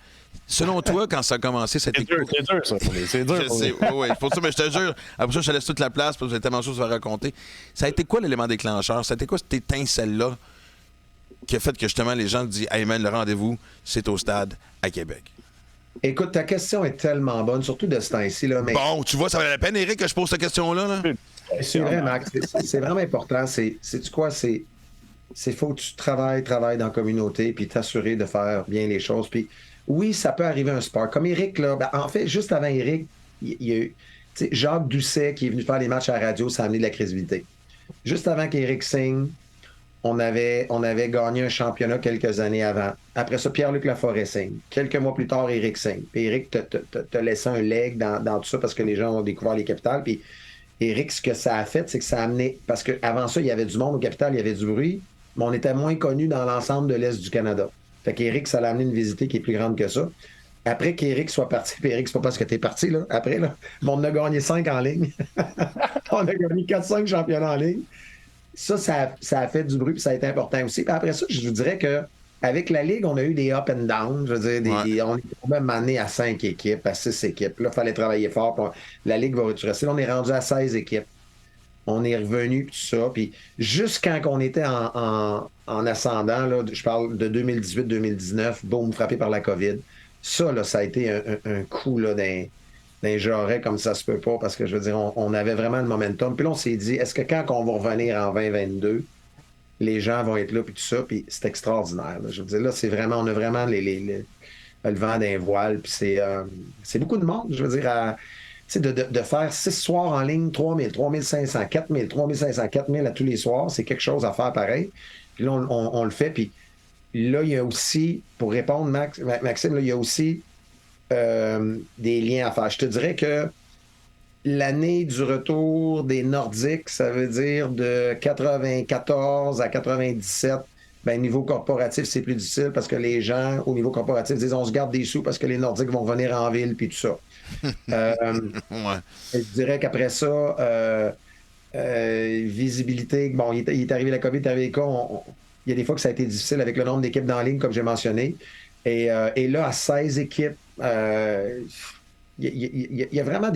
Speaker 2: Selon toi, quand ça a commencé, c'était...
Speaker 3: C'est dur, ça. C'est dur.
Speaker 2: Je sais, oui, pour ça, mais je te jure, après ça, je te laisse toute la place, parce que j'ai tellement de choses à raconter. Ça a été quoi l'élément déclencheur? Ça a été quoi cette étincelle-là qui a fait que justement les gens disent « Hey man, le rendez-vous, c'est au stade à Québec ». Écoute,
Speaker 4: ta question est tellement bonne, surtout de ce temps-ci. Là, mais...
Speaker 2: Bon, tu vois, ça valait la peine, Éric, que je pose cette question-là. Là.
Speaker 4: C'est vrai, Max. C'est vraiment important. C'est-tu quoi? C'est faut que tu travailles dans la communauté puis t'assurer de faire bien les choses. Puis oui, ça peut arriver un sport. Comme Éric, là, en fait, juste avant Éric, il y a eu Jacques Doucet qui est venu faire les matchs à la radio, ça a amené de la crédibilité. Juste avant qu'Éric signe, on avait gagné un championnat quelques années avant. Après ça, Pierre-Luc Laforêt signe. Quelques mois plus tard, Éric signe. Puis Éric t'a laissé un leg dans tout ça parce que les gens ont découvert les Capitals. Puis Éric, ce que ça a fait, c'est que ça a amené... Parce qu'avant ça, il y avait du monde au Capitales, il y avait du bruit, mais on était moins connus dans l'ensemble de l'Est du Canada. Fait qu'Éric, ça l'a amené une visite qui est plus grande que ça. Après qu'Éric soit parti, puis Éric, c'est pas parce que t'es parti, là, après, là, mais on a gagné 5 en ligne. On a gagné 4-5 championnats en ligne. Ça a fait du bruit, puis ça a été important aussi. Puis après ça, je vous dirais que avec la Ligue, on a eu des up and down. Je veux dire, on est même amené à 5 équipes, à 6 équipes. Là, il fallait travailler fort. Puis la Ligue va rester. Là, on est rendu à 16 équipes. On est revenu, tout ça. Puis juste quand on était en ascendant, là, je parle de 2018-2019, boum, frappé par la COVID. Ça, là, ça a été un coup là, d'un jarret comme ça se peut pas, parce que je veux dire, on avait vraiment le momentum. Puis là, on s'est dit, est-ce que quand on va revenir en 2022, les gens vont être là, puis tout ça, puis c'est extraordinaire. Là. Je veux dire, là, c'est vraiment, on a vraiment le vent d'un voile, puis c'est beaucoup de monde, je veux dire, de faire 6 soirs en ligne, 3000, 3500, 4000, 3500, 4000 à tous les soirs, c'est quelque chose à faire pareil. Puis là, on le fait, puis là, il y a aussi, pour répondre, Maxime, là, il y a aussi des liens à faire. Je te dirais que l'année du retour des Nordiques, ça veut dire de 94 à 97, Ben, niveau corporatif, c'est plus difficile parce que les gens, au niveau corporatif, disent on se garde des sous parce que les Nordiques vont venir en ville, puis tout ça.
Speaker 2: Ouais.
Speaker 4: Je dirais qu'après ça, visibilité, bon, il est arrivé la COVID, il est arrivé les cas, il y a des fois que ça a été difficile avec le nombre d'équipes dans la ligne, comme j'ai mentionné. Et là, à 16 équipes, il y a vraiment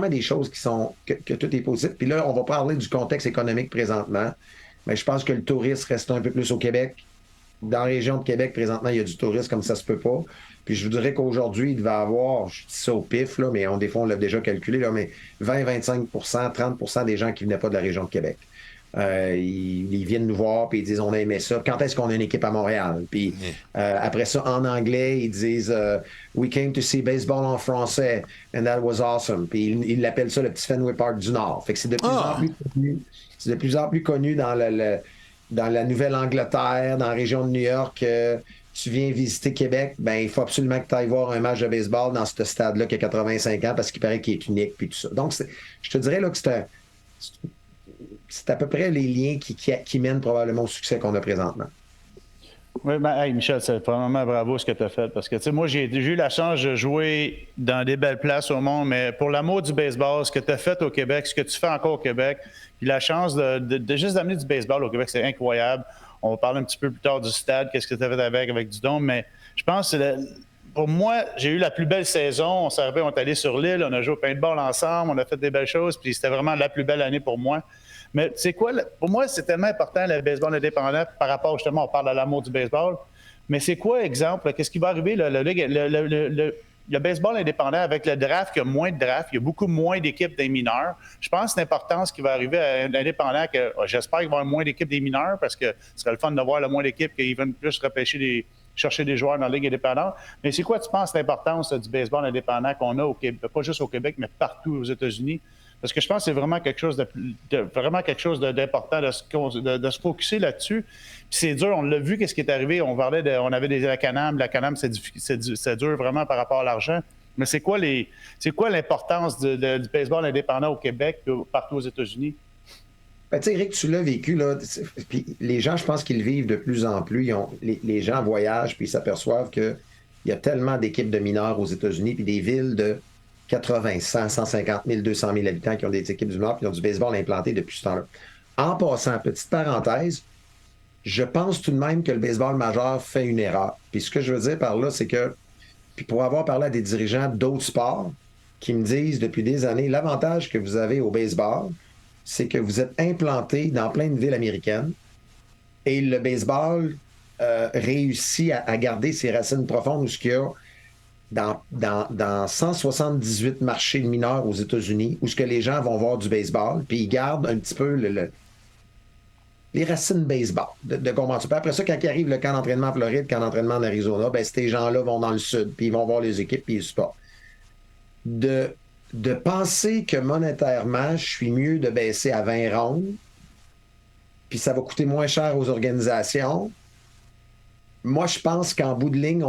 Speaker 4: des choses qui sont que tout est positif. Puis là, on va parler du contexte économique présentement. Mais je pense que le tourisme reste un peu plus au Québec. Dans la région de Québec, présentement, il y a du tourisme comme ça se peut pas. Puis je vous dirais qu'aujourd'hui, il devait avoir, je dis ça au pif, là, mais des fois, on l'a déjà calculé, là, mais 20-25 30 des gens qui ne venaient pas de la région de Québec. Ils viennent nous voir puis ils disent on a aimé ça. Quand est-ce qu'on a une équipe à Montréal? Puis après ça, en anglais, ils disent We came to see baseball en français and that was awesome. Puis ils l'appellent ça le petit Fenway Park du Nord. Fait que c'est de plus en plus connu. C'est de plus en plus connu dans la Nouvelle-Angleterre, dans la région de New York. Tu viens visiter Québec, ben il faut absolument que tu ailles voir un match de baseball dans ce stade-là qui a 85 ans parce qu'il paraît qu'il est unique puis tout ça. Donc, je te dirais là, que c'est à peu près les liens qui mènent probablement au succès qu'on a présentement.
Speaker 3: Oui, ben, hey, Michel, c'est vraiment bravo ce que tu as fait. Parce que, tu sais, moi, j'ai eu la chance de jouer dans des belles places au monde, mais pour l'amour du baseball, ce que tu as fait au Québec, ce que tu fais encore au Québec, puis la chance de juste d'amener du baseball au Québec, c'est incroyable. On va parler un petit peu plus tard du stade, qu'est-ce que tu as fait avec du dôme, mais je pense que pour moi, j'ai eu la plus belle saison. On est allé sur l'île, on a joué au paintball ensemble, on a fait des belles choses, puis c'était vraiment la plus belle année pour moi. Mais c'est quoi, pour moi, c'est tellement important le baseball indépendant par rapport, justement, on parle de l'amour du baseball. Mais c'est quoi, exemple, qu'est-ce qui va arriver, le baseball indépendant avec le draft, il y a moins de draft, il y a beaucoup moins d'équipes des mineurs. Je pense que c'est important ce qui va arriver à l'indépendant, que j'espère qu'il va y avoir moins d'équipes des mineurs parce que ce serait le fun de voir le moins d'équipes qui vont plus repêcher chercher des joueurs dans la Ligue indépendante. Mais c'est quoi, tu penses, l'importance du baseball indépendant qu'on a au Québec, pas juste au Québec, mais partout aux États-Unis? Parce que je pense que c'est vraiment quelque chose d'important de se focusser là-dessus. Puis c'est dur, on l'a vu, qu'est-ce qui est arrivé. On avait la CANAM. La CANAM, c'est dur vraiment par rapport à l'argent. Mais c'est quoi l'importance du baseball indépendant au Québec et partout aux États-Unis?
Speaker 4: Ben, tu sais, Eric, tu l'as vécu, là. Puis les gens, je pense qu'ils le vivent de plus en plus. Les gens voyagent, puis ils s'aperçoivent qu'il y a tellement d'équipes de mineurs aux États-Unis, puis des villes de 80, 100, 150 000, 200 000 habitants qui ont des équipes du Nord puis qui ont du baseball implanté depuis ce temps-là. En passant, petite parenthèse, je pense tout de même que le baseball majeur fait une erreur. Puis ce que je veux dire par là, c'est que, puis pour avoir parlé à des dirigeants d'autres sports qui me disent depuis des années, l'avantage que vous avez au baseball, c'est que vous êtes implanté dans plein de villes américaines et le baseball réussit à garder ses racines profondes où ce qu'il y a dans 178 marchés mineurs aux États-Unis où ce que les gens vont voir du baseball, puis ils gardent un petit peu les racines baseball de comment tu peux. Après ça, quand il arrive le camp d'entraînement en Floride, le camp d'entraînement en Arizona, ben, ces gens-là vont dans le sud, puis ils vont voir les équipes, puis ils supportent. De penser que monétairement, je suis mieux de baisser à 20 rondes, puis ça va coûter moins cher aux organisations. Moi, je pense qu'en bout de ligne,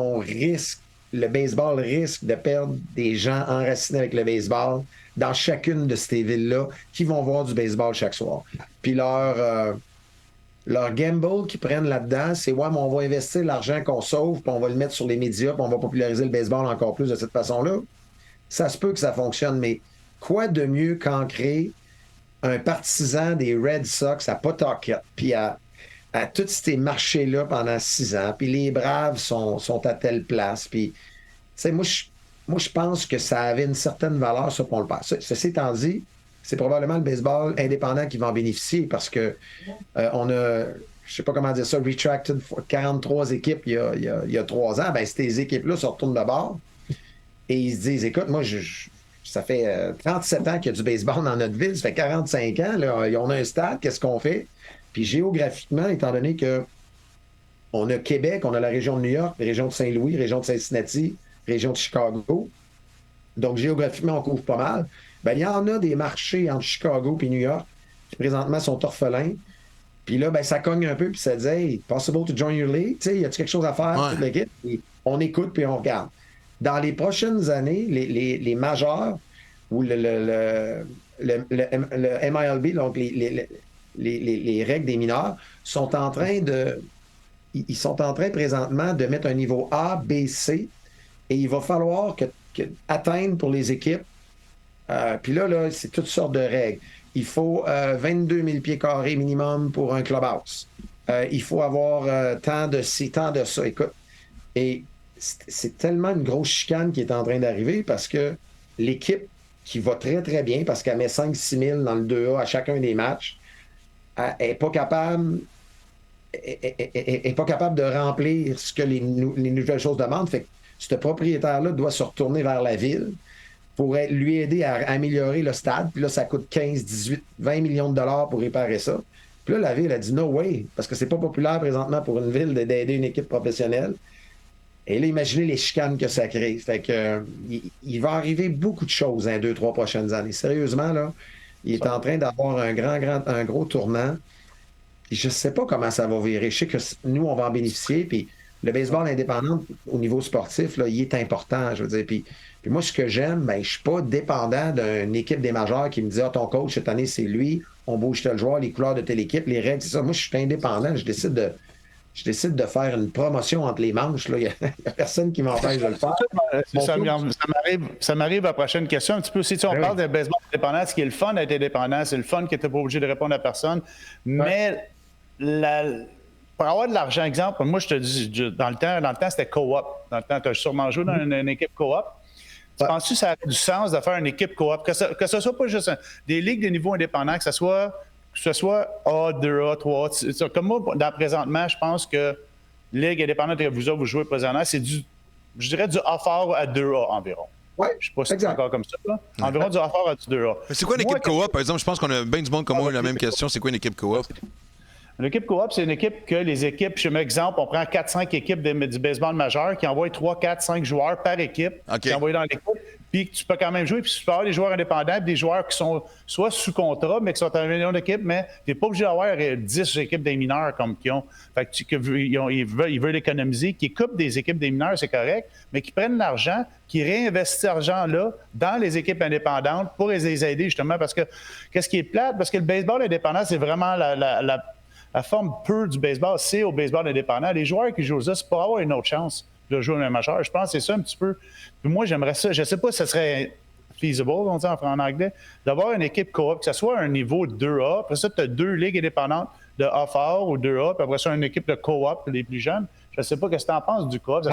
Speaker 4: le baseball risque de perdre des gens enracinés avec le baseball dans chacune de ces villes-là qui vont voir du baseball chaque soir. Puis leur gamble qu'ils prennent là-dedans, c'est ouais, mais on va investir l'argent qu'on sauve, puis on va le mettre sur les médias, puis on va populariser le baseball encore plus de cette façon-là. Ça se peut que ça fonctionne, mais quoi de mieux qu'ancrer un partisan des Red Sox à Pawtucket, puis à tous ces marchés-là pendant 6 ans, puis les Braves sont à telle place, puis moi, je pense que ça avait une certaine valeur, ça, pour le faire. Ceci étant dit, c'est probablement le baseball indépendant qui va en bénéficier parce que on a, je sais pas comment dire ça, retracted 43 équipes il y a 3 ans. Ben, ces équipes-là se retournent de bord et ils se disent, écoute, moi, ça fait 37 ans qu'il y a du baseball dans notre ville, ça fait 45 ans, là, on a un stade, qu'est-ce qu'on fait? Puis géographiquement, étant donné que on a Québec, on a la région de New York, la région de Saint-Louis, région de Cincinnati, région de Chicago, donc géographiquement, on couvre pas mal. Ben, il y en a des marchés entre Chicago et New York qui présentement sont orphelins. Puis là, ben, ça cogne un peu, puis ça dit, hey, possible to join your league? Tu sais, y a-t-il quelque chose à faire?
Speaker 2: Ouais.
Speaker 4: Puis on écoute, puis on regarde. Dans les prochaines années, les majeurs ou le MILB, donc les règles des mineurs, sont en train ils sont en train présentement de mettre un niveau A, B, C, et il va falloir atteindre pour les équipes. Puis là, c'est toutes sortes de règles. Il faut 22 000 pieds carrés minimum pour un clubhouse. Il faut avoir tant de ci, tant de ça. Écoute, et c'est tellement une grosse chicane qui est en train d'arriver parce que l'équipe qui va très, très bien, parce qu'elle met 5-6 000 dans le 2A à chacun des matchs, n'est pas capable de remplir ce que les nouvelles choses demandent. Fait que ce propriétaire-là doit se retourner vers la ville pour lui aider à améliorer le stade. Puis là, ça coûte 15, 18, 20 millions de dollars pour réparer ça. Puis là, la ville a dit « No way », parce que c'est pas populaire présentement pour une ville d'aider une équipe professionnelle. Et là, imaginez les chicanes que ça crée. Fait que il va arriver beaucoup de choses dans les 2-3 prochaines années. Sérieusement, là, il est en train d'avoir un gros tournant. Puis je ne sais pas comment ça va virer. Je sais que nous, on va en bénéficier. Puis le baseball indépendant, au niveau sportif, là, il est important. Je veux dire. Puis moi, ce que j'aime, je ne suis pas dépendant d'une équipe des majeurs qui me dit « Ah, ton coach, cette année, c'est lui. On bouge tel joueur, les couleurs de telle équipe, les règles, c'est ça. » Moi, je suis indépendant. Je décide de faire une promotion entre les manches. Il n'y a personne qui m'empêche de le faire.
Speaker 3: Ça m'arrive à la prochaine question. Un petit peu aussi, on parle de baseball indépendant. Ce qui est le fun d'être indépendant, c'est le fun que tu n'es pas obligé de répondre à personne. Mais pour avoir de l'argent, exemple, moi, je te dis, dans le temps c'était co-op. Dans le temps, tu as sûrement joué dans une équipe co-op. Tu penses-tu que ça a du sens de faire une équipe coop? Que ce soit pas juste des ligues de niveau indépendant, que ce soit A, 2A, 3A. Comme moi, présentement, je pense que ligue indépendante que vous jouez présentement, c'est je dirais du A4 à 2A environ.
Speaker 4: Ouais,
Speaker 3: je ne sais pas si c'est encore comme ça. Là. Environ du A4 à du 2A.
Speaker 2: Mais c'est quoi une équipe coop, par exemple? Je pense qu'on a bien du monde comme moi la même question. C'est quoi une équipe coop?
Speaker 3: Une équipe coop, c'est une équipe que les équipes, je mets exemple, on prend 4-5 équipes du baseball majeur qui envoient 3, 4, 5 joueurs par équipe qui envoient dans l'équipe, puis que tu peux quand même jouer, puis tu peux avoir des joueurs indépendants, puis des joueurs qui sont soit sous contrat, mais qui sont en réunion d'équipe, mais tu n'es pas obligé d'avoir 10 équipes des mineurs comme qu'ils ont. Fait que ils veulent l'économiser, qui coupent des équipes des mineurs, c'est correct, mais qui prennent l'argent, qui réinvestissent cet argent-là dans les équipes indépendantes pour les aider justement, parce que qu'est-ce qui est plate? Parce que le baseball indépendant, c'est vraiment la forme pure du baseball, c'est au baseball indépendant. Les joueurs qui jouent ça, c'est pour avoir une autre chance de jouer un majeur. Je pense que c'est ça un petit peu. Puis moi, j'aimerais ça. Je ne sais pas si ça serait feasible, on dit en anglais, d'avoir une équipe coop, que ce soit un niveau 2A. Après ça, tu as 2 ligues indépendantes de A fort ou 2A, puis après ça, une équipe de coop pour les plus jeunes. Je ne sais pas ce que tu en penses du coop.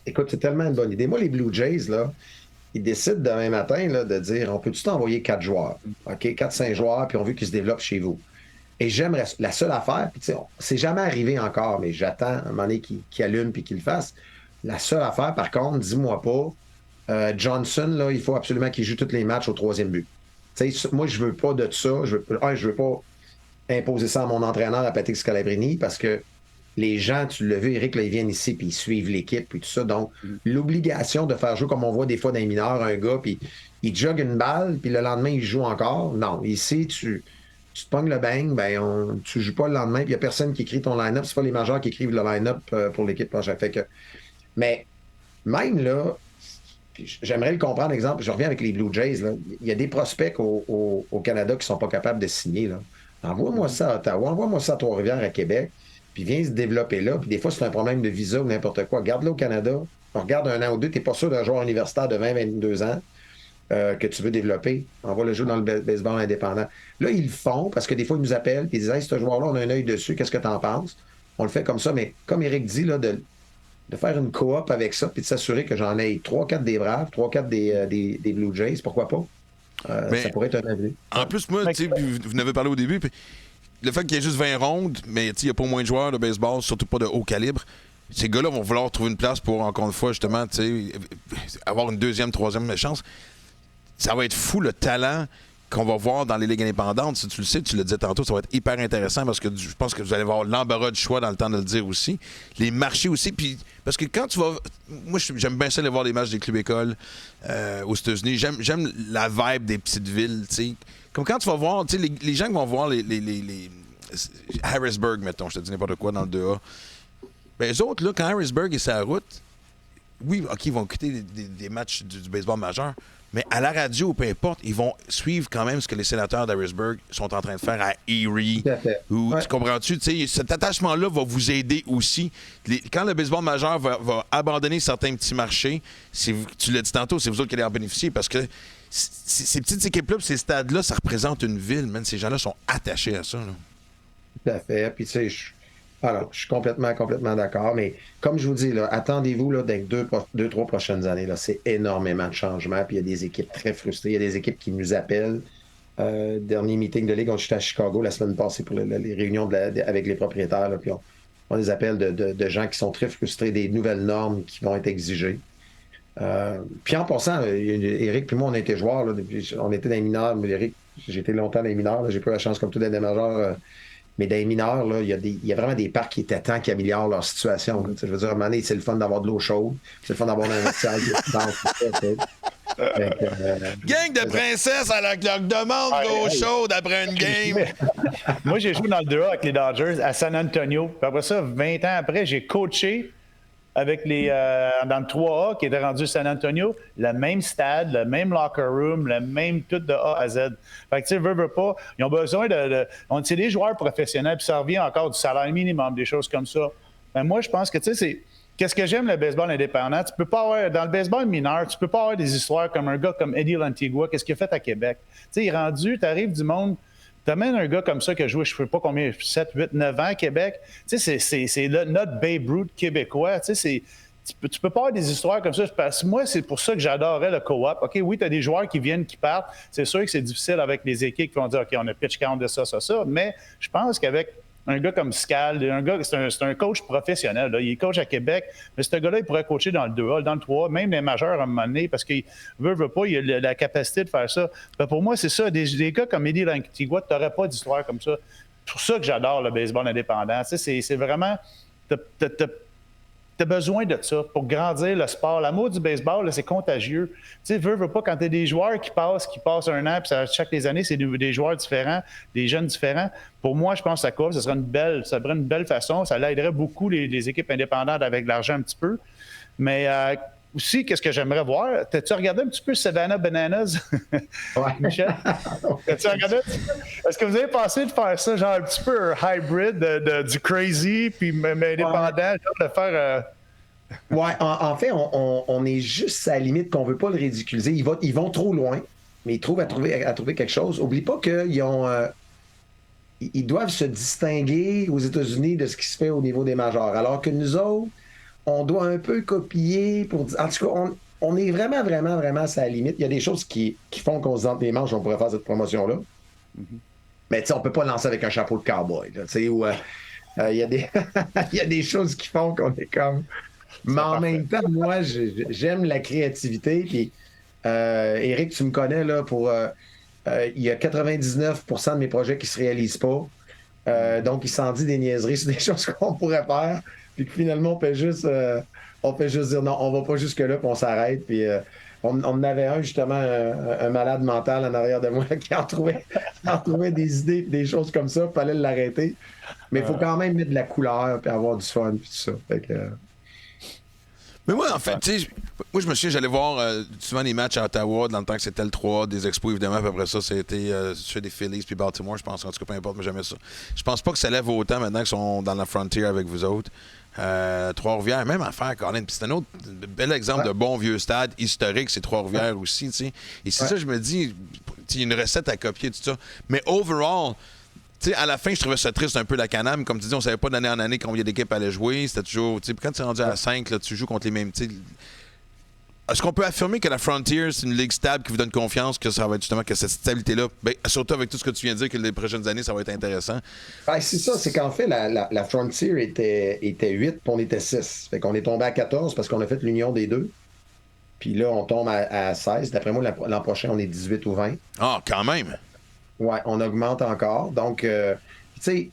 Speaker 4: Écoute, c'est tellement une bonne idée. Moi, les Blue Jays, là, ils décident demain matin là, de dire on peut-tu t'envoyer 4 joueurs? OK, 4-5 joueurs, puis on veut qu'ils se développent chez vous. Et j'aimerais, la seule affaire, puis c'est jamais arrivé encore, mais j'attends un moment donné qu'il allume puis qu'il le fasse. La seule affaire, par contre, dis-moi pas, Johnson, là, il faut absolument qu'il joue tous les matchs au 3e but. Moi, je veux pas de ça. Je veux pas imposer ça à mon entraîneur, à Patrick Scalabrini, parce que les gens, tu l'as vu, Eric, là, ils viennent ici puis ils suivent l'équipe puis tout ça. Donc, l'obligation de faire jouer comme on voit des fois dans les mineurs, un gars, puis il jogue une balle, puis le lendemain, il joue encore. Non, ici, tu te pognes le bang, tu ne joues pas le lendemain, puis il n'y a personne qui écrit ton line-up. C'est pas les majeurs qui écrivent le line-up pour l'équipe prochaine. Mais même là, j'aimerais le comprendre, exemple, je reviens avec les Blue Jays, là. Il y a des prospects au Canada qui ne sont pas capables de signer. Là. Envoie-moi ça à Ottawa, envoie-moi ça à Trois-Rivières, à Québec, puis viens se développer là. Puis des fois, c'est un problème de visa ou n'importe quoi. Garde-le au Canada, on regarde 1 an ou 2, tu n'es pas sûr d'un joueur universitaire de 20-22 ans. Que tu veux développer, envoie le jeu dans le baseball indépendant. Là, ils le font parce que des fois, ils nous appellent et ils disent hey, ce joueur-là, on a un œil dessus, qu'est-ce que tu en penses? On le fait comme ça, mais comme Eric dit, là, de faire une coop avec ça puis de s'assurer que j'en ai 3-4 des Braves, 3-4 des Blue Jays, pourquoi pas? Ça pourrait être un avenir.
Speaker 2: En plus, moi, vous n'avez parlé au début, puis le fait qu'il y ait juste 20 rondes, mais il n'y a pas moins de joueurs de baseball, surtout pas de haut calibre. Ces gars-là vont vouloir trouver une place pour, encore une fois, justement, avoir une 2e, 3e chance. Ça va être fou le talent qu'on va voir dans les ligues indépendantes. Si tu le sais, tu le disais tantôt, ça va être hyper intéressant parce que je pense que vous allez avoir l'embarras du choix dans le temps de le dire aussi. Les marchés aussi. Puis, parce que quand tu vas. Moi, j'aime bien ça aller voir les matchs des clubs écoles aux États-Unis. J'aime la vibe des petites villes. T'sais. Comme quand tu vas voir, les gens qui vont voir les Harrisburg, mettons, je te dis n'importe quoi dans le 2A. Ben, eux autres, là, quand Harrisburg est sur la route, oui, OK, ils vont écouter des matchs du baseball majeur, mais à la radio, peu importe, ils vont suivre quand même ce que les sénateurs d'Harrisburg sont en train de faire à Erie.
Speaker 4: Tout à fait.
Speaker 2: Ou,
Speaker 4: Ouais.
Speaker 2: tu comprends-tu? Tu sais, cet attachement-là va vous aider aussi. Quand le baseball majeur va abandonner certains petits marchés, tu l'as dit tantôt, c'est vous autres qui allez en bénéficier parce que ces petites équipes-là, ces stades-là, ça représente une ville. Man. Ces gens-là sont attachés à ça. Là.
Speaker 4: Tout à fait. Puis, tu sais, je suis complètement d'accord. Mais comme je vous dis, là, attendez-vous là, dans les 2-3 prochaines années. Là, c'est énormément de changements. Puis, il y a des équipes très frustrées. Il y a des équipes qui nous appellent. Dernier meeting de ligue, j'étais à Chicago la semaine passée pour les réunions avec les propriétaires. Là, puis on les appelle de gens qui sont très frustrés des nouvelles normes qui vont être exigées. Puis en passant, Éric puis moi, on était joueurs, là, on était dans les mineurs, mais Éric, j'ai été longtemps dans les mineurs, là, j'ai pas eu la chance comme tout dans les majeurs, mais dans les mineurs, là, il y a vraiment des parcs qui étaient temps qui améliorent leur situation. Là. Je veux dire, à un moment donné, c'est le fun d'avoir de l'eau chaude, c'est le fun d'avoir un vestiaire
Speaker 2: Gang de princesses à leur demande d'eau chaude après une game.
Speaker 3: Moi, j'ai joué dans le 2A avec les Dodgers à San Antonio. Puis après ça, 20 ans après, j'ai coaché avec dans le 3A qui était rendu San Antonio, le même stade, le même locker room, le même tout de A à Z. Fait que tu sais, veux pas, ils ont besoin c'est des joueurs professionnels, puis ça revient encore du salaire minimum, des choses comme ça. Mais moi, je pense que, tu sais, qu'est-ce que j'aime le baseball indépendant? Tu peux pas avoir, dans le baseball mineur, tu peux pas avoir des histoires comme un gars comme Eddie Lantigua, qu'est-ce qu'il a fait à Québec? Tu sais, il est rendu, t'arrives du monde, t'amènes un gars comme ça qui a joué, je ne sais pas combien, 7, 8, 9 ans à Québec. Tu sais, c'est notre Babe Ruth québécois. Tu sais, tu peux pas avoir des histoires comme ça. Parce que moi, c'est pour ça que j'adorais le co-op. OK, oui, tu as des joueurs qui viennent, qui partent. C'est sûr que c'est difficile avec les équipes qui vont dire, OK, on a pitch count de ça. Mais je pense qu'avec un gars comme Scal, c'est un coach professionnel. Là. Il est coach à Québec, mais ce gars-là, il pourrait coacher dans le 2A, dans le 3A, même les majeurs à un moment donné, parce qu'il veut pas, il a la capacité de faire ça. Ben pour moi, c'est ça. Des gars comme Eddie Lantigua, tu n'aurais pas d'histoire comme ça. C'est pour ça que j'adore le baseball indépendant. Tu sais, c'est vraiment... T'as besoin de ça pour grandir le sport. L'amour du baseball, là, c'est contagieux. Tu sais, veux pas, quand t'as des joueurs qui passent un an, puis chaque les années, c'est des joueurs différents, des jeunes différents. Pour moi, je pense que ça serait une belle façon. Ça l'aiderait beaucoup les équipes indépendantes avec de l'argent un petit peu. Mais aussi, qu'est-ce que j'aimerais voir? T'as-tu regardé un petit peu Savannah Bananas?
Speaker 4: Ouais.
Speaker 3: Michel? T'as-tu regardé un petit peu? Est-ce que vous avez pensé de faire ça, genre un petit peu un hybrid du crazy, puis même indépendant, genre de faire...
Speaker 4: Ouais, en fait, on est juste à la limite qu'on ne veut pas le ridiculiser. Ils vont trop loin, mais ils trouvent à trouver quelque chose. Oublie pas qu'ils ont... ils doivent se distinguer aux États-Unis de ce qui se fait au niveau des majors. Alors que nous autres, on doit un peu copier pour dire. En tout cas, on est vraiment à la limite. Il y a des choses qui font qu'on se dente les manches, on pourrait faire cette promotion-là. Mm-hmm. Mais tu sais, on peut pas lancer avec un chapeau de cowboy. Tu sais, où il y a des choses qui font qu'on est comme. Mais en même temps, moi, j'aime la créativité. Puis, Éric, tu me connais là pour. Il y a 99% de mes projets qui ne se réalisent pas. Donc, il s'en dit des niaiseries sur des choses qu'on pourrait faire. Puis finalement, on fait juste dire non, on va pas jusque-là, puis on s'arrête. Puis on en avait un, justement, un malade mental en arrière de moi qui en trouvait des idées, des choses comme ça. Il fallait l'arrêter. Mais il faut quand même mettre de la couleur, puis avoir du fun, puis tout ça. Fait que,
Speaker 2: mais moi, en fait, tu sais, moi, je me souviens, j'allais voir souvent les matchs à Ottawa dans le temps que c'était le 3 des Expos, évidemment. Puis après ça, c'était ceux des Phillies puis Baltimore, je pense. En tout cas, peu importe, mais jamais ça. Je pense pas que ça lève autant maintenant qu'ils sont dans la frontier avec vous autres. Trois-Rivières, même affaire, Colin. Puis c'est un autre bel exemple de bon vieux stade historique, c'est Trois-Rivières aussi, tu sais. Et c'est ça, je me dis, il y a une recette à copier, tout ça. Mais overall, tu sais, à la fin, je trouvais ça triste un peu la Can-Am. Comme tu dis, on savait pas d'année en année combien d'équipes allaient jouer. C'était toujours. Tu sais, quand tu es rendu à 5, là, tu joues contre les mêmes. Est-ce qu'on peut affirmer que la Frontier, c'est une ligue stable qui vous donne confiance, que ça va être justement que cette stabilité-là, ben, surtout avec tout ce que tu viens de dire, que les prochaines années, ça va être intéressant?
Speaker 4: Ben, c'est ça, c'est qu'en fait, la Frontier était 8 puis on était 6. Fait qu'on est tombé à 14 parce qu'on a fait l'union des deux. Puis là, on tombe à 16. D'après moi, l'an prochain, on est 18 ou 20.
Speaker 2: Ah, quand même!
Speaker 4: Ouais, on augmente encore. Donc, tu sais,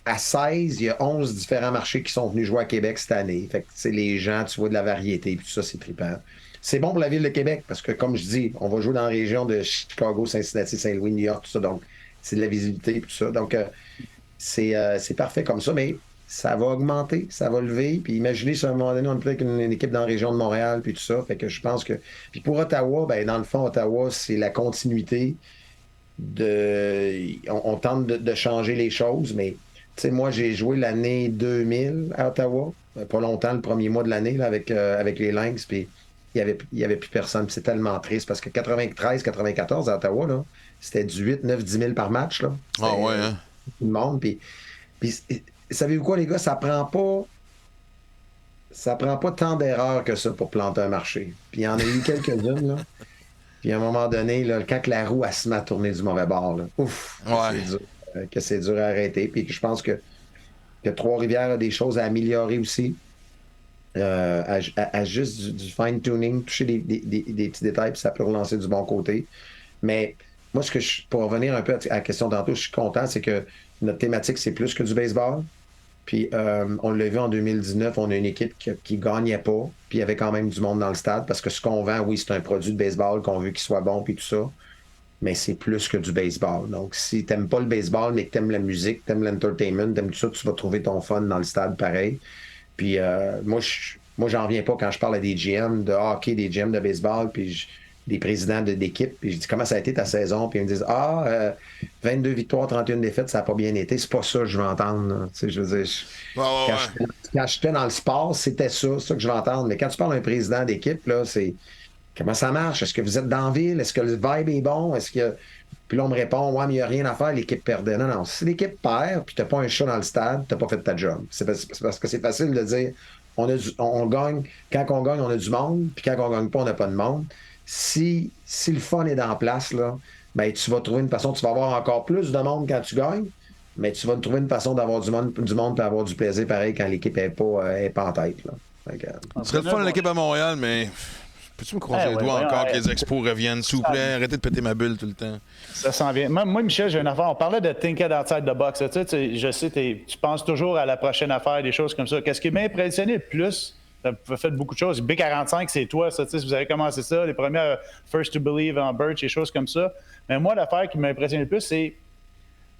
Speaker 4: à 16, il y a 11 différents marchés qui sont venus jouer à Québec cette année. Fait que, tu sais, les gens, tu vois de la variété, puis tout ça, c'est trippant. C'est bon pour la ville de Québec parce que, comme je dis, on va jouer dans la région de Chicago, Cincinnati, Saint-Louis, New York, tout ça. Donc, c'est de la visibilité, tout ça. Donc, c'est parfait comme ça. Mais ça va augmenter, ça va lever. Puis imaginez si à un moment donné, on est avec une équipe dans la région de Montréal, puis tout ça. Fait que je pense que. Puis pour Ottawa, ben dans le fond, Ottawa, c'est la continuité on tente de changer les choses, mais tu sais, moi, j'ai joué l'année 2000 à Ottawa, pas longtemps, le premier mois de l'année, là, avec les Lynx, puis il y avait plus personne. Puis c'est tellement triste parce que 93-94 à Ottawa, là, c'était du 8, 9, 10 000 par match. Là.
Speaker 2: Ah ouais, hein?
Speaker 4: Tout le monde. Puis savez-vous quoi, les gars, ça prend pas tant d'erreurs que ça pour planter un marché. Puis il y en a eu quelques-unes, là. Puis à un moment donné, là, quand la roue se met à tourner du mauvais bord, là, ouf, que c'est dur à arrêter. Puis je pense que Trois-Rivières a des choses à améliorer aussi. À juste du fine-tuning, toucher des petits détails, puis ça peut relancer du bon côté. Mais moi, pour revenir un peu à la question tantôt, je suis content, c'est que notre thématique, c'est plus que du baseball. Puis on l'a vu en 2019, on a une équipe qui gagnait pas, puis il y avait quand même du monde dans le stade, parce que ce qu'on vend, oui, c'est un produit de baseball, qu'on veut qu'il soit bon, puis tout ça, mais c'est plus que du baseball. Donc, si t'aimes pas le baseball, mais que t'aimes la musique, t'aimes l'entertainment, t'aimes tout ça, tu vas trouver ton fun dans le stade pareil. Puis moi, j'en reviens pas quand je parle à des GM de hockey, des GM de baseball, puis des présidents d'équipe, puis je dis comment ça a été ta saison, puis ils me disent 22 victoires, 31 défaites, ça n'a pas bien été. C'est pas ça que je veux entendre. Tu sais, je veux dire, quand j'étais dans le sport, c'était ça que je veux entendre. Mais quand tu parles à un président d'équipe, là, c'est comment ça marche? Est-ce que vous êtes dans la ville? Est-ce que le vibe est bon? Puis là, on me répond, ouais, mais il n'y a rien à faire, l'équipe perdait. Non, si l'équipe perd, puis tu n'as pas un chat dans le stade, tu n'as pas fait ta job. C'est parce que c'est facile de dire, on gagne, quand on gagne, on a du monde, puis quand on gagne pas, on n'a pas de monde. Si le fun est en place, là, ben, tu vas trouver une façon, tu vas avoir encore plus de monde quand tu gagnes, mais tu vas trouver une façon d'avoir du monde et avoir du plaisir pareil quand l'équipe n'est pas en tête. Là.
Speaker 2: Ce serait le fun de l'équipe à Montréal, mais peux-tu me croiser les doigts encore que les expos reviennent, s'il vous plaît? Arrêtez de péter ma bulle tout le temps.
Speaker 3: Ça s'en vient. Moi, Michel, j'ai une affaire. On parlait de think outside the box. Je sais, tu penses toujours à la prochaine affaire, des choses comme ça. Qu'est-ce qui m'a impressionné le plus? Tu as fait beaucoup de choses. B45, c'est toi, ça. Vous avez commencé ça, les premières First to Believe en Birch, des choses comme ça. Mais moi, l'affaire qui m'a impressionné le plus, c'est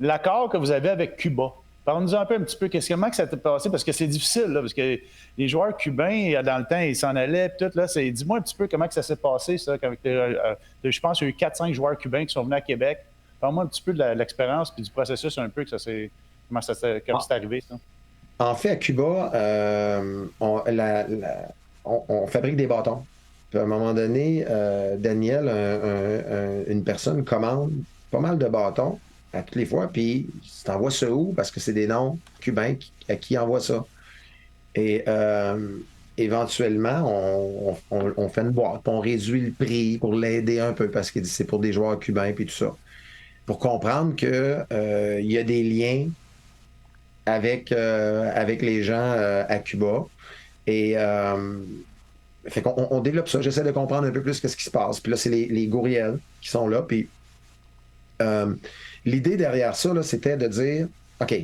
Speaker 3: l'accord que vous avez avec Cuba. Parle-nous un petit peu, comment que ça t'est passé? Parce que c'est difficile, là, parce que les joueurs cubains, dans le temps, ils s'en allaient, puis tout, là. Dis-moi un petit peu comment que ça s'est passé, ça. Je pense qu'il y a eu 4-5 joueurs cubains qui sont venus à Québec. Parle-moi un petit peu de l'expérience puis du processus un peu, comment c'est arrivé, ça.
Speaker 4: En fait, à Cuba, on fabrique des bâtons. Puis à un moment donné, Daniel, une personne, commande pas mal de bâtons à toutes les fois, puis tu t'envoies ça où? Parce que c'est des noms cubains à qui envoie ça. Et éventuellement, on fait une boîte, on réduit le prix pour l'aider un peu, parce que c'est pour des joueurs cubains, puis tout ça. Pour comprendre qu'il y a des liens avec les gens à Cuba. Et fait qu'on développe ça. J'essaie de comprendre un peu plus ce qui se passe. Puis là, c'est les Gouriels qui sont là. Puis l'idée derrière ça, là, c'était de dire, OK,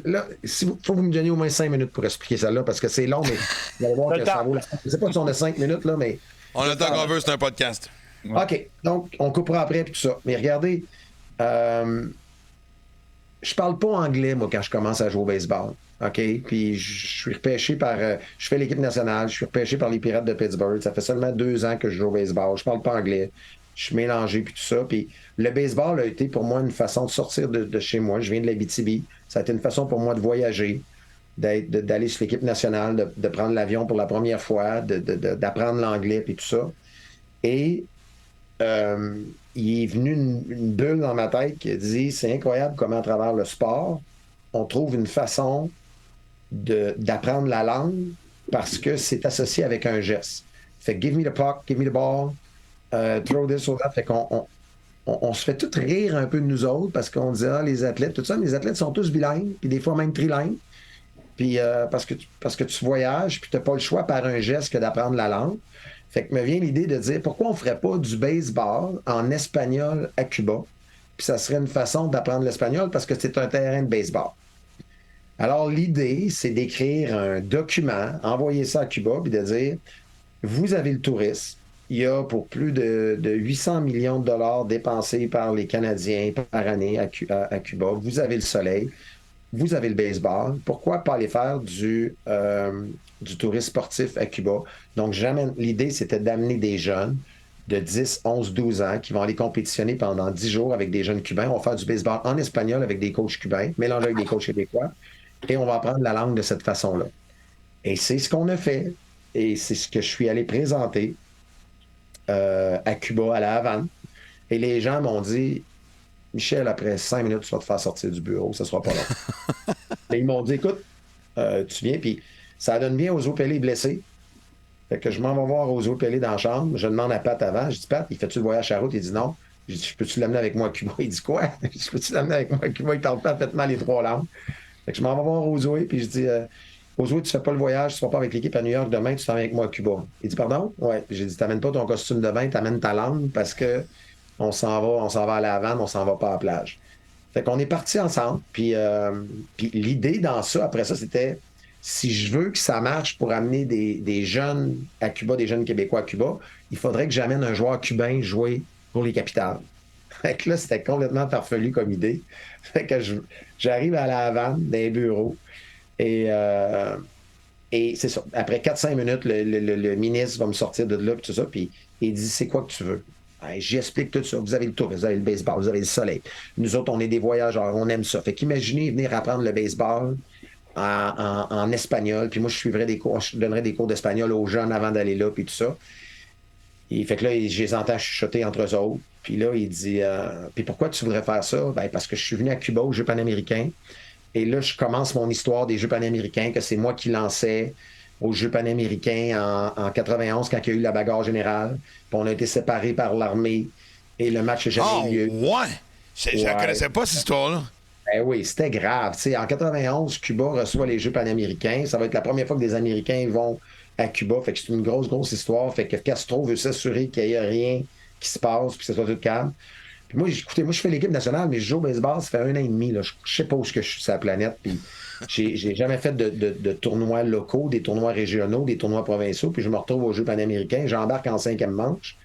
Speaker 4: là, faut que vous me donniez au moins 5 minutes pour expliquer ça là, parce que c'est long, mais vous allez voir que ça vaut la... Je sais pas si on a 5 minutes, là, mais...
Speaker 2: On a le temps qu'on veut, c'est un podcast.
Speaker 4: OK, donc on coupera après, puis tout ça. Mais regardez, je parle pas anglais, moi, quand je commence à jouer au baseball. OK? Puis je suis repêché par... je fais l'équipe nationale, je suis repêché par les Pirates de Pittsburgh. Ça fait seulement 2 ans que je joue au baseball. Je parle pas anglais. Je suis mélangé, puis tout ça. Puis le baseball a été pour moi une façon de sortir de chez moi. Je viens de l'Abitibi. Ça a été une façon pour moi de voyager, d'aller sur l'équipe nationale, de prendre l'avion pour la première fois, d'apprendre l'anglais, puis tout ça. Et il est venu une bulle dans ma tête qui a dit, c'est incroyable comment à travers le sport, on trouve une façon d'apprendre la langue parce que c'est associé avec un geste. Fait que give me the puck, give me the ball, throw this or that. Fait qu'on on se fait tout rire un peu de nous autres parce qu'on dit, les athlètes, tout ça, mais les athlètes sont tous bilingues, puis des fois même trilingues. Puis parce que tu voyages, puis tu n'as pas le choix par un geste que d'apprendre la langue. Fait que me vient l'idée de dire, pourquoi on ne ferait pas du baseball en espagnol à Cuba? Puis ça serait une façon d'apprendre l'espagnol parce que c'est un terrain de baseball. Alors, l'idée, c'est d'écrire un document, envoyer ça à Cuba, puis de dire, vous avez le tourisme. Il y a pour plus de 800 millions de dollars dépensés par les Canadiens par année à Cuba. Vous avez le soleil. vous avez le baseball, pourquoi pas aller faire du tourisme sportif à Cuba? Donc, l'idée, c'était d'amener des jeunes de 10, 11, 12 ans qui vont aller compétitionner pendant 10 jours avec des jeunes cubains. On va faire du baseball en espagnol avec des coachs cubains, mélangés avec des coachs québécois, et on va apprendre la langue de cette façon-là. Et c'est ce qu'on a fait, et c'est ce que je suis allé présenter à Cuba, à La Havane. Et les gens m'ont dit, Michel, après 5 minutes, tu vas te faire sortir du bureau, ça sera pas long. Et ils m'ont dit, écoute, tu viens, puis ça donne bien aux Pelé blessés. Fait que je m'en vais voir Oswald Pelé dans la chambre. Je demande à Pat avant. Je dis, Pat, il fait-tu le voyage à route? Il dit non. Je dis, peux-tu l'amener avec moi à Cuba? Il dit quoi? Je peux-tu l'amener avec moi à Cuba? Il parle parfaitement les 3 langues. Fait que je m'en vais voir Oswald, puis je dis, Oswald, tu fais pas le voyage, tu ne seras pas avec l'équipe à New York demain, tu t'en viens avec moi à Cuba. Il dit, pardon? Ouais. Puis j'ai dit, t'amènes pas ton costume de bain, t'amènes ta langue parce que on s'en va à La Havane, on s'en va pas à la plage. Fait qu'on est partis ensemble. Puis l'idée dans ça, après ça, c'était si je veux que ça marche pour amener des jeunes à Cuba, des jeunes Québécois à Cuba, il faudrait que j'amène un joueur cubain jouer pour les capitales. Fait que là, c'était complètement farfelu comme idée. Fait que j'arrive à La Havane, dans les bureaux, et c'est ça. Après 4-5 minutes, le ministre va me sortir de là, puis tout ça, puis il dit, c'est quoi que tu veux? J'explique tout ça. Vous avez le tourisme, vous avez le baseball, vous avez le soleil. Nous autres, on est des voyageurs, on aime ça. Fait qu'imaginez venir apprendre le baseball en espagnol, puis moi, je suivrais des cours, je donnerais des cours d'espagnol aux jeunes avant d'aller là, puis tout ça. Et fait que là, je les entends chuchoter entre eux autres. Puis là, il dit, puis pourquoi tu voudrais faire ça? Ben, parce que je suis venu à Cuba aux Jeux panaméricains. Et là, je commence mon histoire des Jeux panaméricains, que c'est moi qui lançais aux Jeux panaméricains en 91, quand il y a eu la bagarre générale. Puis on a été séparés par l'armée. Et le match n'a jamais eu lieu.
Speaker 2: Ouais! Je ne connaissais pas cette histoire-là.
Speaker 4: Ben oui, c'était grave. T'sais, en 91, Cuba reçoit les Jeux panaméricains. Ça va être la première fois que des Américains vont à Cuba. Fait que c'est une grosse histoire. Fait que Castro veut s'assurer qu'il n'y ait rien qui se passe puis que ce soit tout calme. Puis moi, écoutez, je fais l'équipe nationale, mais je joue au baseball, ça fait 1 an et demi. Là. Je sais pas où je suis sur la planète. Puis j'ai jamais fait de tournois locaux, des tournois régionaux, des tournois provinciaux. Puis je me retrouve aux Jeux panaméricains. J'embarque en 5e manche.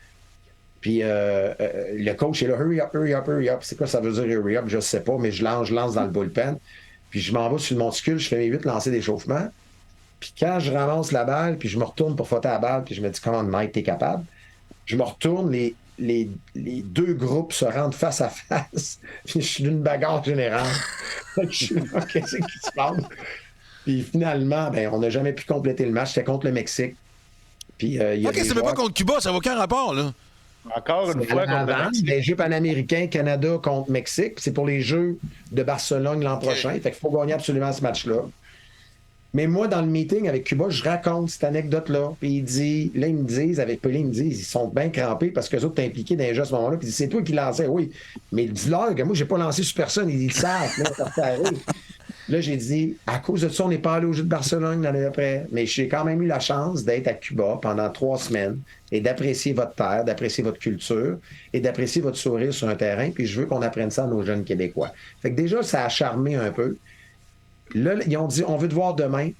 Speaker 4: Puis le coach est là, hurry up, hurry up, hurry up. C'est quoi ça veut dire hurry up? Je sais pas, mais je lance dans le bullpen. Puis je m'en vais sur le monticule, je fais mes 8 lancers d'échauffement. Puis quand je ramasse la balle, puis je me retourne pour fouetter la balle, puis je me dis, comment Mike, t'es capable? Je me retourne, les 2 groupes se rendent face à face. Puis je suis d'une bagarre générale. Je suis là, qu'est-ce qui se passe? Puis finalement, ben, on n'a jamais pu compléter le match. C'était contre le Mexique. Puis,
Speaker 2: OK, c'est même pas contre Cuba, ça n'a aucun rapport, là.
Speaker 3: Encore une fois,
Speaker 4: les Jeux panaméricains, Canada contre Mexique, c'est pour les Jeux de Barcelone l'an prochain. Fait qu'il faut gagner absolument ce match-là. Mais moi, dans le meeting avec Cuba, je raconte cette anecdote-là. Puis ils me disent, avec Pelé, ils sont bien crampés parce qu'eux autres t'es impliqués dans les jeux à ce moment-là. Puis c'est toi qui lançais, oui. Mais dis-leur que moi, j'ai pas lancé sur personne. Ils savent, là, ça arrive. Là, j'ai dit, à cause de ça, on n'est pas allé au Jeux de Barcelone l'année d'après. Mais j'ai quand même eu la chance d'être à Cuba pendant 3 semaines et d'apprécier votre terre, d'apprécier votre culture et d'apprécier votre sourire sur un terrain. Puis je veux qu'on apprenne ça à nos jeunes Québécois. Fait que déjà, ça a charmé un peu. Là, ils ont dit, on veut te voir demain.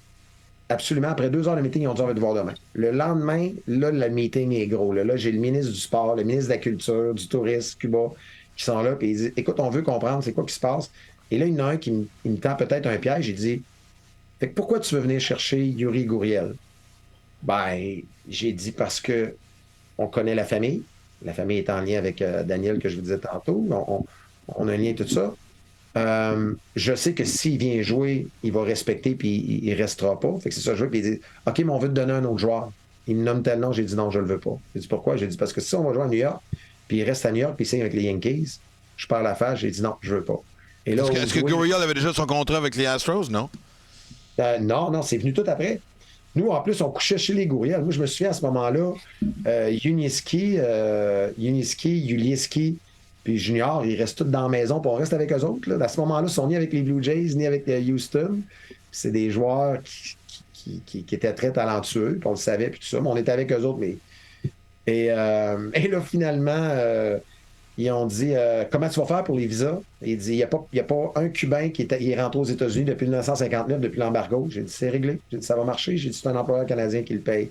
Speaker 4: Absolument. Après 2 heures de meeting, ils ont dit, on veut te voir demain. Le lendemain, là, le meeting est gros. Là, j'ai le ministre du Sport, le ministre de la Culture, du Tourisme, Cuba, qui sont là. Puis ils disent, écoute, on veut comprendre c'est quoi qui se passe. Et là, il y en a un qui me tend peut-être un piège. Il dit, fait que pourquoi tu veux venir chercher Yuri Gurriel? Ben, j'ai dit parce que on connaît la famille. La famille est en lien avec Daniel, que je vous disais tantôt. On a un lien tout ça. Je sais que s'il vient jouer, il va respecter puis il restera pas. Fait que c'est ça que je veux. Puis il dit, OK, mais on veut te donner un autre joueur. Il me nomme tel nom. J'ai dit non, je le veux pas. J'ai dit pourquoi? J'ai dit parce que si on va jouer à New York, puis il reste à New York, puis il signe avec les Yankees, je perds la face. J'ai dit non, je veux pas. Et là,
Speaker 2: est-ce que Gurriel avait déjà son contrat avec les Astros, non?
Speaker 4: Non, c'est venu tout après. Nous, en plus, on couchait chez les Gurriel. Moi, je me souviens à ce moment-là, Yuniesky, Julieski, puis Junior, ils restent tous dans la maison, puis on reste avec eux autres. Là. À ce moment-là, ils sont ni avec les Blue Jays, ni avec Houston. C'est des joueurs qui étaient très talentueux, puis on le savait, puis tout ça, mais on était avec eux autres. Et là, finalement, ils ont dit comment tu vas faire pour les visas? Il dit il n'y a pas un Cubain qui est rentré aux États-Unis depuis 1959, depuis l'embargo. J'ai dit c'est réglé. J'ai dit ça va marcher. J'ai dit c'est un employeur canadien qui le paye.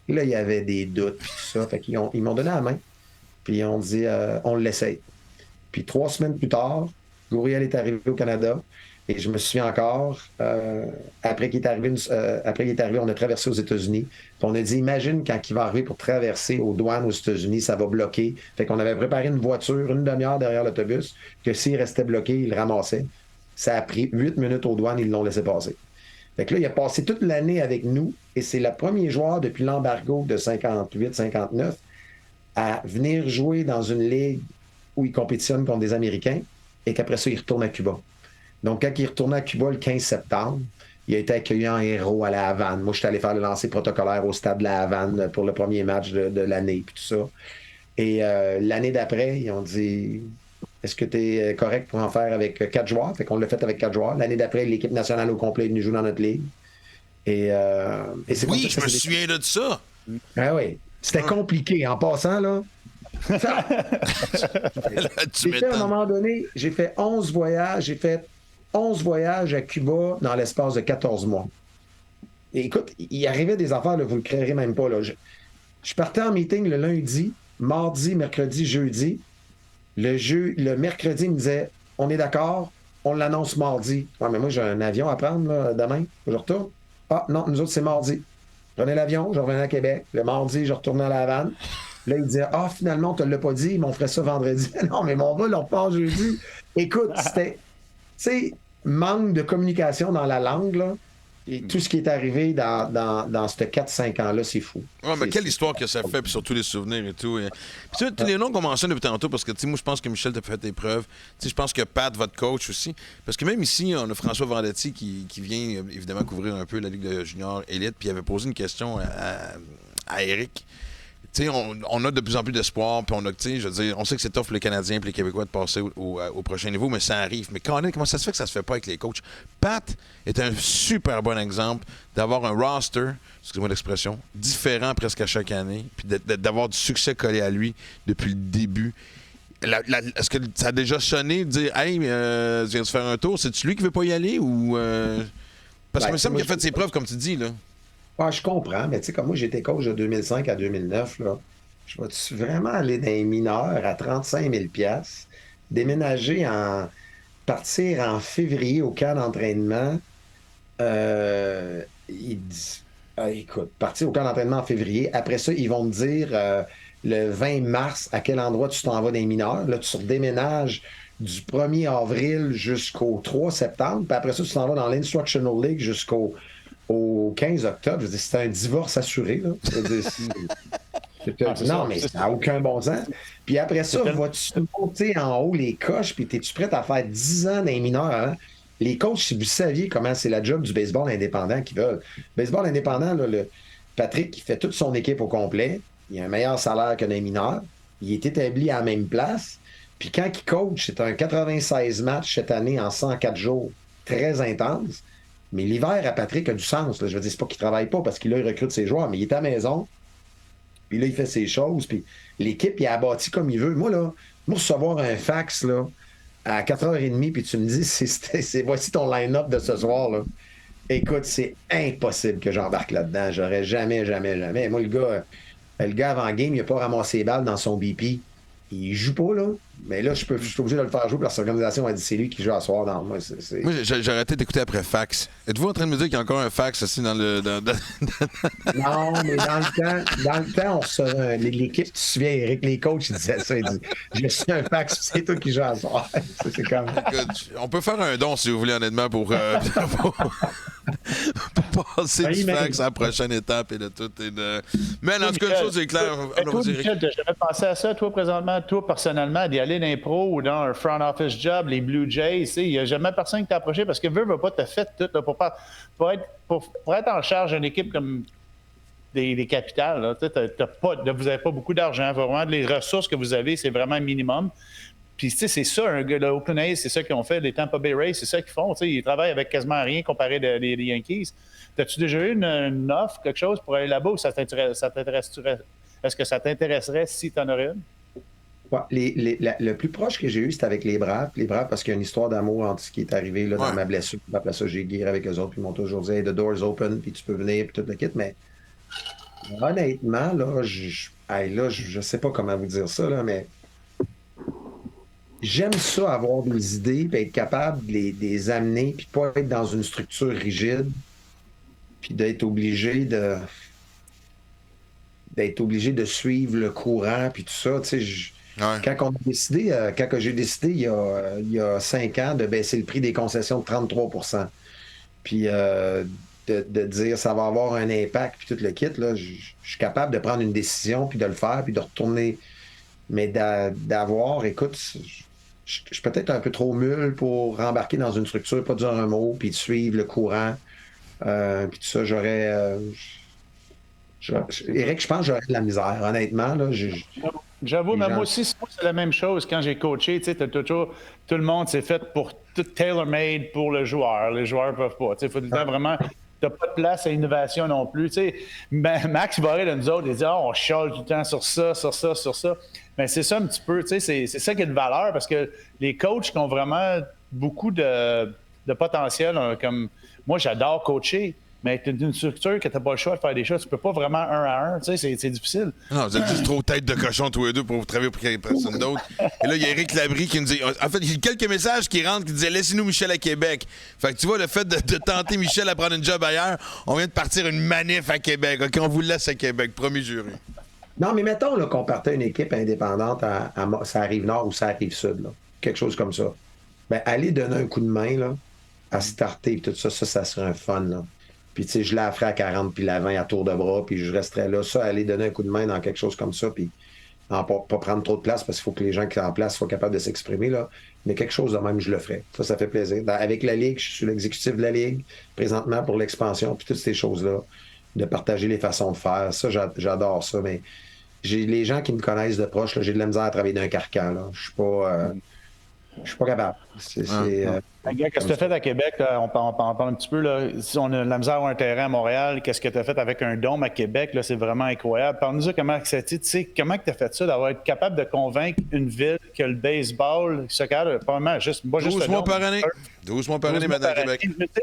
Speaker 4: Et là, il y avait des doutes, puis tout ça. Fait qu'ils ils m'ont donné la main. Puis ils ont dit on l'essaye. Puis 3 semaines plus tard, Gurriel est arrivé au Canada. Et je me souviens encore, après qu'il est arrivé, on a traversé aux États-Unis. Puis on a dit, imagine quand il va arriver pour traverser aux douanes aux États-Unis, ça va bloquer. Fait qu'on avait préparé une voiture, une demi-heure derrière l'autobus, que s'il restait bloqué, il le ramassait. Ça a pris 8 minutes aux douanes, ils l'ont laissé passer. Fait que là, il a passé toute l'année avec nous, et c'est le premier joueur depuis l'embargo de 58-59 à venir jouer dans une ligue où il compétitionne contre des Américains, et qu'après ça, il retourne à Cuba. Donc, quand il est retourné à Cuba le 15 septembre, il a été accueilli en héros à la Havane. Moi, je suis allé faire le lancer protocolaire au stade de la Havane pour le premier match de l'année, puis tout ça. Et l'année d'après, ils ont dit, est-ce que tu es correct pour en faire avec 4 joueurs? Fait qu'on l'a fait avec 4 joueurs. L'année d'après, l'équipe nationale au complet est venue jouer dans notre ligue. Et c'est
Speaker 2: Oui, je me souviens de ça.
Speaker 4: Ah oui. C'était compliqué. En passant, là, j'ai fait, à un moment donné, j'ai fait 11 voyages. J'ai fait 11 voyages à Cuba dans l'espace de 14 mois. Et écoute, il arrivait des affaires, là, vous ne le créerez même pas. Là. Je partais en meeting le lundi, mardi, mercredi, jeudi. Le mercredi, il me disait, on est d'accord, on l'annonce mardi. Ouais, mais moi, j'ai un avion à prendre là, demain. Je retourne. Ah, non, nous autres, c'est mardi. Je prenais l'avion, je revenais à Québec. Le mardi, je retournais à La Havane. Là, il disait, ah, finalement, on te l'a pas dit, mais on ferait ça vendredi. Non, mais mon vol, on repart jeudi. Écoute, c'était, tu sais, manque de communication dans la langue, là. Et tout ce qui est arrivé dans ces 4-5 ans-là, c'est fou.
Speaker 2: Ouais, mais quelle histoire que ça fait, puis surtout les souvenirs et tout. Puis tous les noms qu'on mentionne depuis tantôt, parce que, tu sais, moi, je pense que Michel t'a fait tes preuves. Tu sais, je pense que Pat, votre coach aussi. Parce que même ici, on a François Vendetti qui vient, évidemment, couvrir un peu la Ligue de Junior Élite, puis il avait posé une question à Eric. Tu sais, on a de plus en plus d'espoir, puis on a, tu sais, je veux dire, on sait que c'est tough pour les Canadiens et les Québécois de passer au prochain niveau, mais ça arrive. Mais comment ça se fait que ça se fait pas avec les coachs? Pat est un super bon exemple d'avoir un roster, excusez-moi l'expression, différent presque à chaque année, puis d'avoir du succès collé à lui depuis le début. Est-ce que ça a déjà sonné de dire, hey, je viens de faire un tour, c'est-tu lui qui veut pas y aller ou. Parce que il me semble qu'il a fait ses preuves, comme tu dis, là.
Speaker 4: Ah, je comprends, mais tu sais, comme moi, j'étais coach de 2005 à 2009, là, je vais-tu vraiment aller dans les mineurs à 35 000 $, déménager partir en février au camp d'entraînement, écoute, partir au camp d'entraînement en février, après ça, ils vont me dire le 20 mars à quel endroit tu t'en vas dans les mineurs, là, tu redéménages du 1er avril jusqu'au 3 septembre, puis après ça, tu t'en vas dans l'Instructional League jusqu'au 15 octobre. Je veux dire, c'est un divorce assuré. Là. Je veux dire, non, mais ça n'a aucun bon sens. Puis après ça, vas-tu monter en haut les coches, puis es-tu prêt à faire 10 ans dans les mineurs avant? Les coachs, si vous saviez comment c'est la job du baseball indépendant qu'ils veulent. Baseball indépendant, là, Patrick, qui fait toute son équipe au complet, il a un meilleur salaire que dans les mineurs. Il est établi à la même place. Puis quand il coach, c'est un 96 matchs cette année en 104 jours. Très intense. Mais l'hiver à Patrick a du sens. Là. Je veux dire, c'est pas qu'il travaille pas parce qu'il recrute ses joueurs, mais il est à la maison. Puis là, il fait ses choses. Puis l'équipe, il a bâti comme il veut. Moi, recevoir un fax là, à 4h30, puis tu me dis, c'est voici ton line-up de ce soir. Là. Écoute, c'est impossible que j'embarque là-dedans. J'aurais jamais. Moi, le gars avant game, il n'a pas ramassé les balles dans son BP. Il joue pas, là. Mais là, je suis obligé de le faire jouer parce que l'organisation a dit c'est lui qui joue à soir dans moi.
Speaker 2: Moi, j'ai arrêté d'écouter après fax. Êtes-vous en train de me dire qu'il y a encore un fax aussi dans le.
Speaker 4: Non, mais dans le temps, on recevait l'équipe, tu te souviens, Eric, les coachs, ils disaient ça. Ils disaient j'ai reçu un fax, c'est toi qui joues à soir. C'est comme.
Speaker 2: Écoute, on peut faire un don si vous voulez, honnêtement, pour passer du fax à la prochaine étape et de tout. Mais en tout cas, une chose est claire.
Speaker 3: Toi, Michel, tu n'as jamais pensé à ça, toi, présentement, toi, personnellement, d'y aller dans les pros ou dans un front office job, les Blue Jays, il n'y a jamais personne qui t'a approché parce que veut pas te fait tout là, pour être en charge d'une équipe comme des capitales. Là, vous n'avez pas beaucoup d'argent. Vraiment, les ressources que vous avez, c'est vraiment un minimum. Puis, tu sais, c'est ça, le Oakland A's, c'est ça qu'ils ont fait. Les Tampa Bay Rays, c'est ça qu'ils font. Tu sais, ils travaillent avec quasiment rien comparé des Yankees. As-tu déjà eu une offre, quelque chose pour aller là-bas ou ça t'intéresserait? Est-ce que ça t'intéresserait si tu en aurais une?
Speaker 4: Ouais, le plus proche que j'ai eu, c'était avec les Braves. Les Braves, parce qu'il y a une histoire d'amour entre ce qui est arrivé là, dans ma blessure. Après ça, j'ai guéri avec eux autres. Puis ils m'ont toujours dit hey, the door's open, puis tu peux venir, puis tout le kit. Mais honnêtement, là, je sais pas comment vous dire ça, là, mais j'aime ça, avoir des idées, puis être capable de les amener, puis pas être dans une structure rigide, puis d'être obligé de suivre le courant, puis tout ça. Tu sais, quand j'ai décidé il y a 5 ans de baisser le prix des concessions de 33 %, puis de dire ça va avoir un impact, puis tout le kit, là, je suis capable de prendre une décision, puis de le faire, puis de retourner. Mais écoute, je suis peut-être un peu trop mûle pour rembarquer dans une structure, pas dire un mot, puis de suivre le courant. Puis tout ça, Éric, je pense que j'aurais de la misère, honnêtement. Là,
Speaker 3: J'avoue, mais moi aussi, c'est la même chose. Quand j'ai coaché, tu sais, tout le monde, c'est fait pour tout tailor-made pour le joueur. Les joueurs ne peuvent pas. Il faut tout le temps vraiment. Tu n'as pas de place à l'innovation non plus. Tu sais, Max Barré de nous autres, il dit on chiale tout le temps sur ça, sur ça, sur ça. Mais c'est ça un petit peu. Tu sais, c'est ça qui a de valeur parce que les coachs qui ont vraiment beaucoup de potentiel, comme moi, j'adore coacher. Mais tu es une structure que tu n'as pas le choix de faire des choses. Tu peux pas vraiment 1 à 1. Tu sais, c'est difficile.
Speaker 2: Non, vous êtes juste trop tête de cochon tous les deux pour travailler pour personne d'autre. Et là, il y a Éric Labrie qui nous dit... En fait, il y a quelques messages qui rentrent qui disaient « Laissez-nous Michel à Québec ». Fait que tu vois, le fait de tenter Michel à prendre une job ailleurs, on vient de partir une manif à Québec. OK, on vous laisse à Québec, promis juré.
Speaker 4: Non, mais mettons là, qu'on partait une équipe indépendante ça arrive nord ou ça arrive sud. Là. Quelque chose comme ça. Ben, aller donner un coup de main là, à starter et tout ça, ça serait un fun. Là. Puis, tu sais, je la ferais à 40 puis la 20 à tour de bras, puis je resterais là. Ça, aller donner un coup de main dans quelque chose comme ça, puis pas prendre trop de place parce qu'il faut que les gens qui sont en place soient capables de s'exprimer, là. Mais quelque chose de même, je le ferais. Ça fait plaisir. Avec la Ligue, je suis l'exécutif de la Ligue, présentement, pour l'expansion, puis toutes ces choses-là, de partager les façons de faire. Ça, j'adore ça, mais les gens qui me connaissent de proche, là, j'ai de la misère à travailler d'un carcan, là. Je suis pas capable.
Speaker 3: Qu'est-ce que tu as fait à Québec? Là? On parle un petit peu. Là. Si on a de la misère à avoir un terrain à Montréal, qu'est-ce que tu as fait avec un dôme à Québec? Là, c'est vraiment incroyable. Parle-nous comment tu as fait ça, d'avoir été capable de convaincre une ville que le baseball, ce cadre, probablement juste
Speaker 2: 12 mois par année. 12 mois par année, maintenant, à Québec.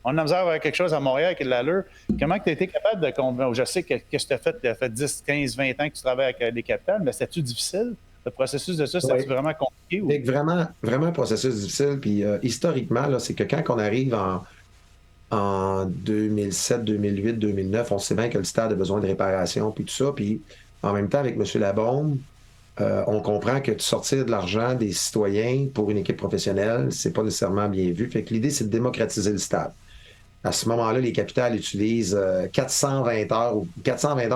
Speaker 3: On a de la misère à avoir quelque chose à Montréal qui a de l'allure. Comment tu as été capable de convaincre? Je sais que qu'est-ce que tu as fait? Tu as fait 10, 15, 20 ans que tu travailles avec les capitales, mais c'était-tu difficile? Le processus de ça, c'était vraiment compliqué? Ou...
Speaker 4: C'est vraiment, vraiment un processus difficile. Puis historiquement, là, c'est que quand on arrive en 2007, 2008, 2009, on sait bien que le stade a besoin de réparation, puis tout ça. Puis en même temps, avec M. Labombe, on comprend que de sortir de l'argent des citoyens pour une équipe professionnelle, c'est pas nécessairement bien vu. Fait que l'idée, c'est de démocratiser le stade. À ce moment-là, les capitales utilisent 420 heures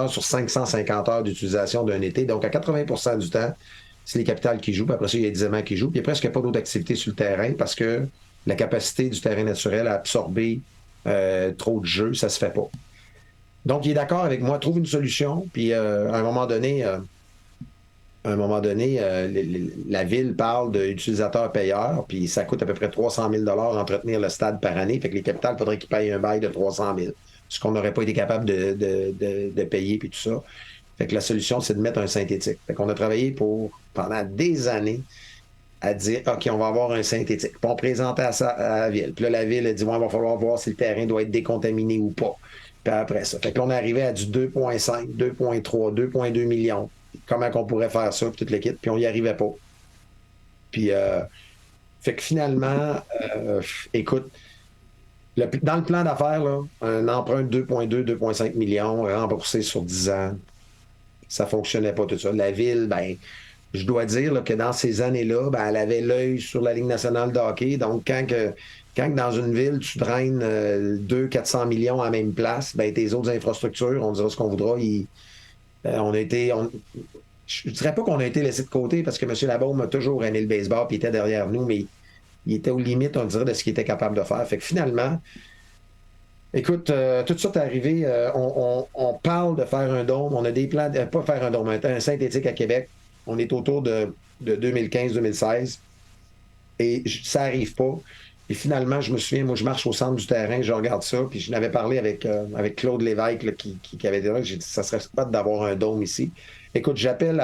Speaker 4: sur 550 heures d'utilisation d'un été. Donc, à 80 % du temps, c'est les capitales qui jouent. Puis après ça, il y a des aimants qui jouent. Puis il n'y a presque pas d'autres activités sur le terrain parce que la capacité du terrain naturel à absorber trop de jeux, ça se fait pas. Donc, il est d'accord avec moi. Trouve une solution. Puis, à un moment donné, la ville parle d'utilisateurs payeurs, puis ça coûte à peu près 300 000 entretenir le stade par année. Fait que les capitales, il faudrait qu'ils payent un bail de 300 000, ce qu'on n'aurait pas été capable de payer, puis tout ça. Fait que la solution, c'est de mettre un synthétique. Fait qu'on a travaillé pendant des années à dire, OK, on va avoir un synthétique. Puis on présentait ça à la ville. Puis là, la ville a dit, il va falloir voir si le terrain doit être décontaminé ou pas. Puis après ça. Fait que là, on arrivait à du 2,5, 2,3, 2,2 millions. Comment qu'on pourrait faire ça, puis toute l'équipe, puis on n'y arrivait pas. Puis, fait que finalement, écoute, dans le plan d'affaires, là, un emprunt de 2,2, 2,5 millions remboursé sur 10 ans, ça ne fonctionnait pas tout ça. La ville, ben, je dois dire là, que dans ces années-là, ben, elle avait l'œil sur la Ligue nationale de hockey. Donc, quand dans une ville, tu traînes 200-400 millions à la même place, ben, tes autres infrastructures, on dira ce qu'on voudra, je ne dirais pas qu'on a été laissé de côté parce que M. Labaume a toujours aimé le baseball et était derrière nous, mais il était aux limites, on dirait, de ce qu'il était capable de faire. Fait que finalement, écoute, tout ça est arrivé. On parle de faire un dôme. On a des plans, pas faire un dôme, un synthétique à Québec. On est autour de 2015-2016 et ça n'arrive pas. Et finalement, je me souviens, moi, je marche au centre du terrain, je regarde ça, puis je n'avais parlé avec Claude Lévesque là, qui avait dit là, j'ai dit, ça serait pas d'avoir un dôme ici. Écoute, j'appelle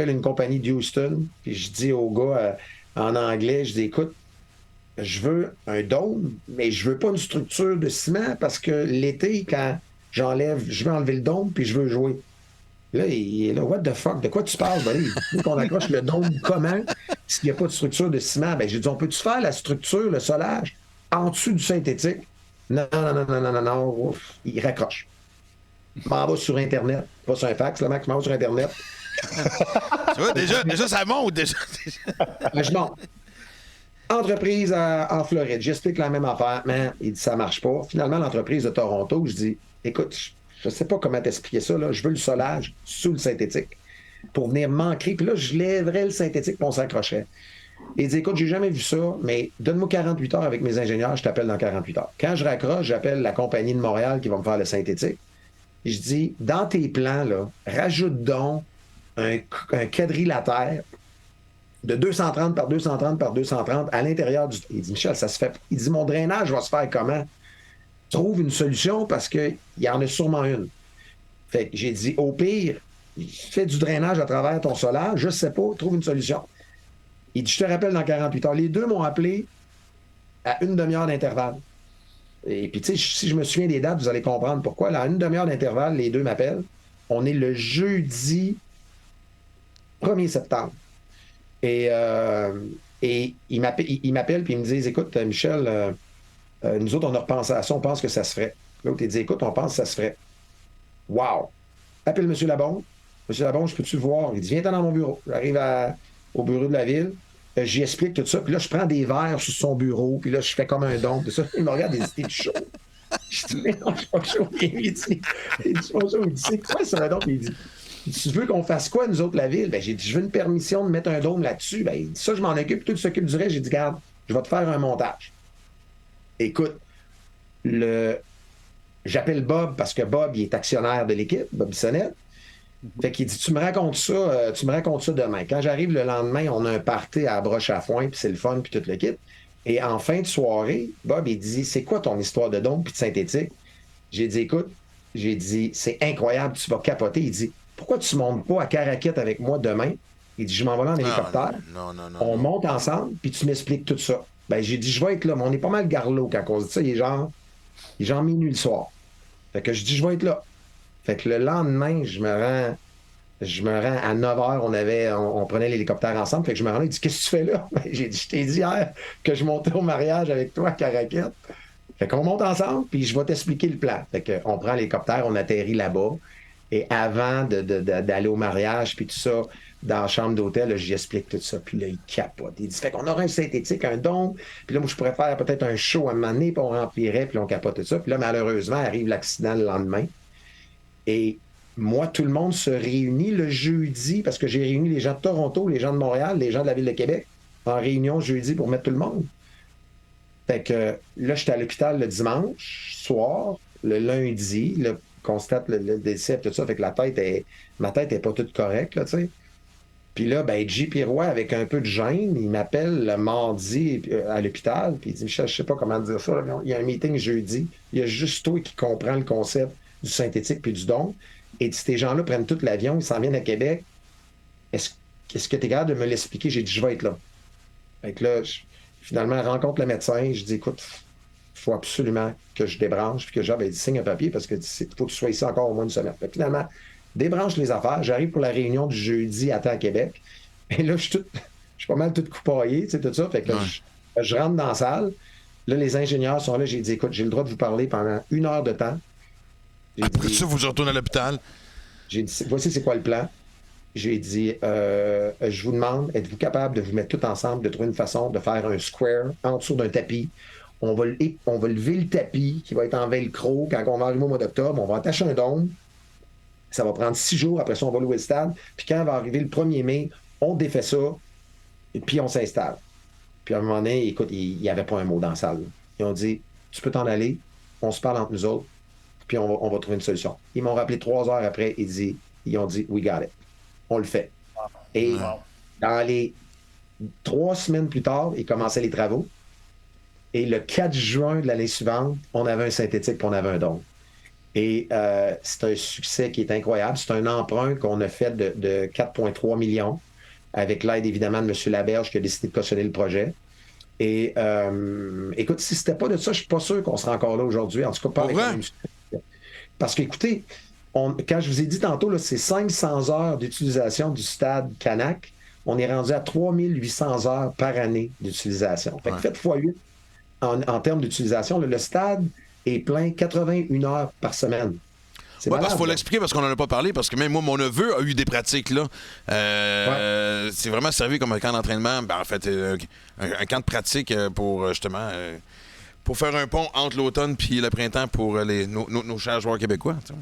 Speaker 4: une compagnie de Houston, puis je dis au gars en anglais, je dis, écoute, je veux un dôme, mais je veux pas une structure de ciment parce que l'été, quand je veux enlever le dôme, puis je veux jouer. Là, il est là, what the fuck, de quoi tu parles? Ben, il dit qu'on accroche le dôme comment s'il n'y a pas de structure de ciment? Ben, j'ai dit, on peut-tu faire la structure, le solage, en dessous du synthétique? Non, non, non, non, non, non, non. Ouf, il raccroche. Je m'en vais sur Internet. Pas sur un fax, là, Max, je m'en vais sur Internet.
Speaker 2: Tu vois, déjà, ça monte, déjà.
Speaker 4: Ben, je monte. Entreprise en Floride. J'explique la même affaire. Mais il dit, ça marche pas. Finalement, l'entreprise de Toronto, je dis, écoute, je sais pas comment t'expliquer ça, là. Je veux le solage sous le synthétique pour venir m'ancrer. Puis là, je lèverais le synthétique puis on s'accrocherait. Et il dit, écoute, j'ai jamais vu ça, mais donne-moi 48 heures avec mes ingénieurs, je t'appelle dans 48 heures. Quand je raccroche, j'appelle la compagnie de Montréal qui va me faire le synthétique. Et je dis, dans tes plans, là, rajoute donc un quadrilatère de 230 par 230 par 230 à l'intérieur du... Il dit, Michel, ça se fait... Il dit, mon drainage va se faire comment? Trouve une solution parce qu'il y en a sûrement une. Fait que j'ai dit, au pire, fais du drainage à travers ton solage, je sais pas, trouve une solution. Il dit, je te rappelle dans 48 heures. Les deux m'ont appelé à une demi-heure d'intervalle. Et puis, tu sais, si je me souviens des dates, vous allez comprendre pourquoi. Là, à une demi-heure d'intervalle, les deux m'appellent. On est le jeudi 1er septembre. Et ils m'appellent puis ils me disent, écoute, Michel, nous autres, on a repensé à ça, on pense que ça se ferait. L'autre, il dit, écoute, on pense que ça se ferait. Wow! Appelle M. Labonde. M. Labonde, je peux-tu le voir? Il dit, viens-t'en dans mon bureau. J'arrive au bureau de la ville. J'y explique tout ça. Puis là, je prends des verres sur son bureau. Puis là, je fais comme un don. Puis ça, il me regarde et il dit, chaud. Je dis, mais non, je suis pas chaud. Il dit, bonjour. Il dit, c'est quoi ça, donc? Il dit, tu veux qu'on fasse quoi, nous autres, la ville? Ben, j'ai dit, je veux une permission de mettre un dôme là-dessus. Ben, il dit, ça, je m'en occupe. Tout s'occupe du reste. J'ai dit, garde, je vais te faire un montage. Écoute, j'appelle Bob parce que Bob, il est actionnaire de l'équipe, Bob Bissonnette. Fait qu'il dit, tu me racontes ça demain. Quand j'arrive le lendemain, on a un party à broche à foin, puis c'est le fun, puis tout le kit. Et en fin de soirée, Bob, il dit, c'est quoi ton histoire de dôme puis de synthétique? J'ai dit, écoute, c'est incroyable, tu vas capoter. Il dit, pourquoi tu montes pas à Caraquette avec moi demain? Il dit, je m'en vais là en hélicoptère.
Speaker 2: Non.
Speaker 4: On monte ensemble, puis tu m'expliques tout ça. Ben, j'ai dit, je vais être là, mais on est pas mal garlot quand on se dit ça. Il est genre minuit le soir. Fait que je dis, je vais être là. Fait que le lendemain, je me rends à 9h, on prenait l'hélicoptère ensemble. Fait que je me rends là, il dit, qu'est-ce que tu fais là? Ben, j'ai dit, je t'ai dit hier que je montais au mariage avec toi à Caraquette. Fait qu'on monte ensemble, puis je vais t'expliquer le plan. Fait qu'on prend l'hélicoptère, on atterrit là-bas. Et avant d'aller au mariage, puis tout ça, dans la chambre d'hôtel, j'y explique tout ça. Puis là, il capote. Il dit, fait qu'on aura un synthétique, un dôme. Puis là, moi, je pourrais faire peut-être un show à un moment donné, puis on remplirait, puis on capote tout ça. Puis là, malheureusement, arrive l'accident le lendemain. Et moi, tout le monde se réunit le jeudi, parce que j'ai réuni les gens de Toronto, les gens de Montréal, les gens de la Ville de Québec, en réunion jeudi pour mettre tout le monde. Fait que là, j'étais à l'hôpital le dimanche soir, le lundi, là, constate le décès, tout ça, fait que ma tête n'est pas toute correcte, là, tu sais. Puis là, ben, J. Roy, avec un peu de gêne, il m'appelle le mardi à l'hôpital, puis il dit, Michel, je sais pas comment dire ça, là, il y a un meeting jeudi, il y a juste toi qui comprends le concept du synthétique puis du don, et ces gens-là prennent tout l'avion, ils s'en viennent à Québec, est-ce que tu es capable de me l'expliquer? J'ai dit, je vais être là. Fait que là, finalement, je rencontre le médecin, je dis, écoute, il faut absolument que je débranche, puis que Jean, il dit, signe un papier, parce que il faut que tu sois ici encore au moins une semaine. Fait que finalement, débranche les affaires, j'arrive pour la réunion du jeudi à temps à Québec, et là, je suis pas mal tout coupaillé, tu sais, tout ça, fait que là, je rentre dans la salle, là, les ingénieurs sont là, j'ai dit, écoute, j'ai le droit de vous parler pendant 1 heure de temps.
Speaker 2: Après ça, vous retournez à l'hôpital?
Speaker 4: J'ai dit, voici c'est quoi le plan. J'ai dit, je vous demande, êtes-vous capable de vous mettre tout ensemble, de trouver une façon de faire un square en dessous d'un tapis? On va lever le tapis qui va être en velcro quand on va arriver au mois d'octobre. On va attacher un dôme. Ça va prendre 6 jours. Après ça, on va louer le stade. Puis quand va arriver le 1er mai, on défait ça et puis on s'installe. Puis à un moment donné, écoute, il n'y avait pas un mot dans la salle. Ils ont dit, tu peux t'en aller. On se parle entre nous autres. Puis on va trouver une solution. Ils m'ont rappelé 3 heures après. Ils ont dit, we got it. On le fait. Et dans les 3 semaines plus tard, ils commençaient les travaux. Et le 4 juin de l'année suivante, on avait un synthétique et on avait un don. Et c'est un succès qui est incroyable. C'est un emprunt qu'on a fait de 4,3 millions avec l'aide évidemment de M. Laberge qui a décidé de cautionner le projet. Et écoute, si c'était pas de ça, je suis pas sûr qu'on serait encore là aujourd'hui. En tout cas, pas avec la même succès. Parce qu'écoutez, quand je vous ai dit tantôt, là, c'est 500 heures d'utilisation du stade Canac. On est rendu à 3800 heures par année d'utilisation. Fait que faites x8 en termes d'utilisation. Le stade est plein 81 heures par semaine.
Speaker 2: Oui, parce qu'il faut l'expliquer parce qu'on n'en a pas parlé, parce que même moi, mon neveu a eu des pratiques là. C'est vraiment servi comme un camp d'entraînement. En fait, un camp de pratique pour justement pour faire un pont entre l'automne et le printemps pour nos chers joueurs québécois. T'sais.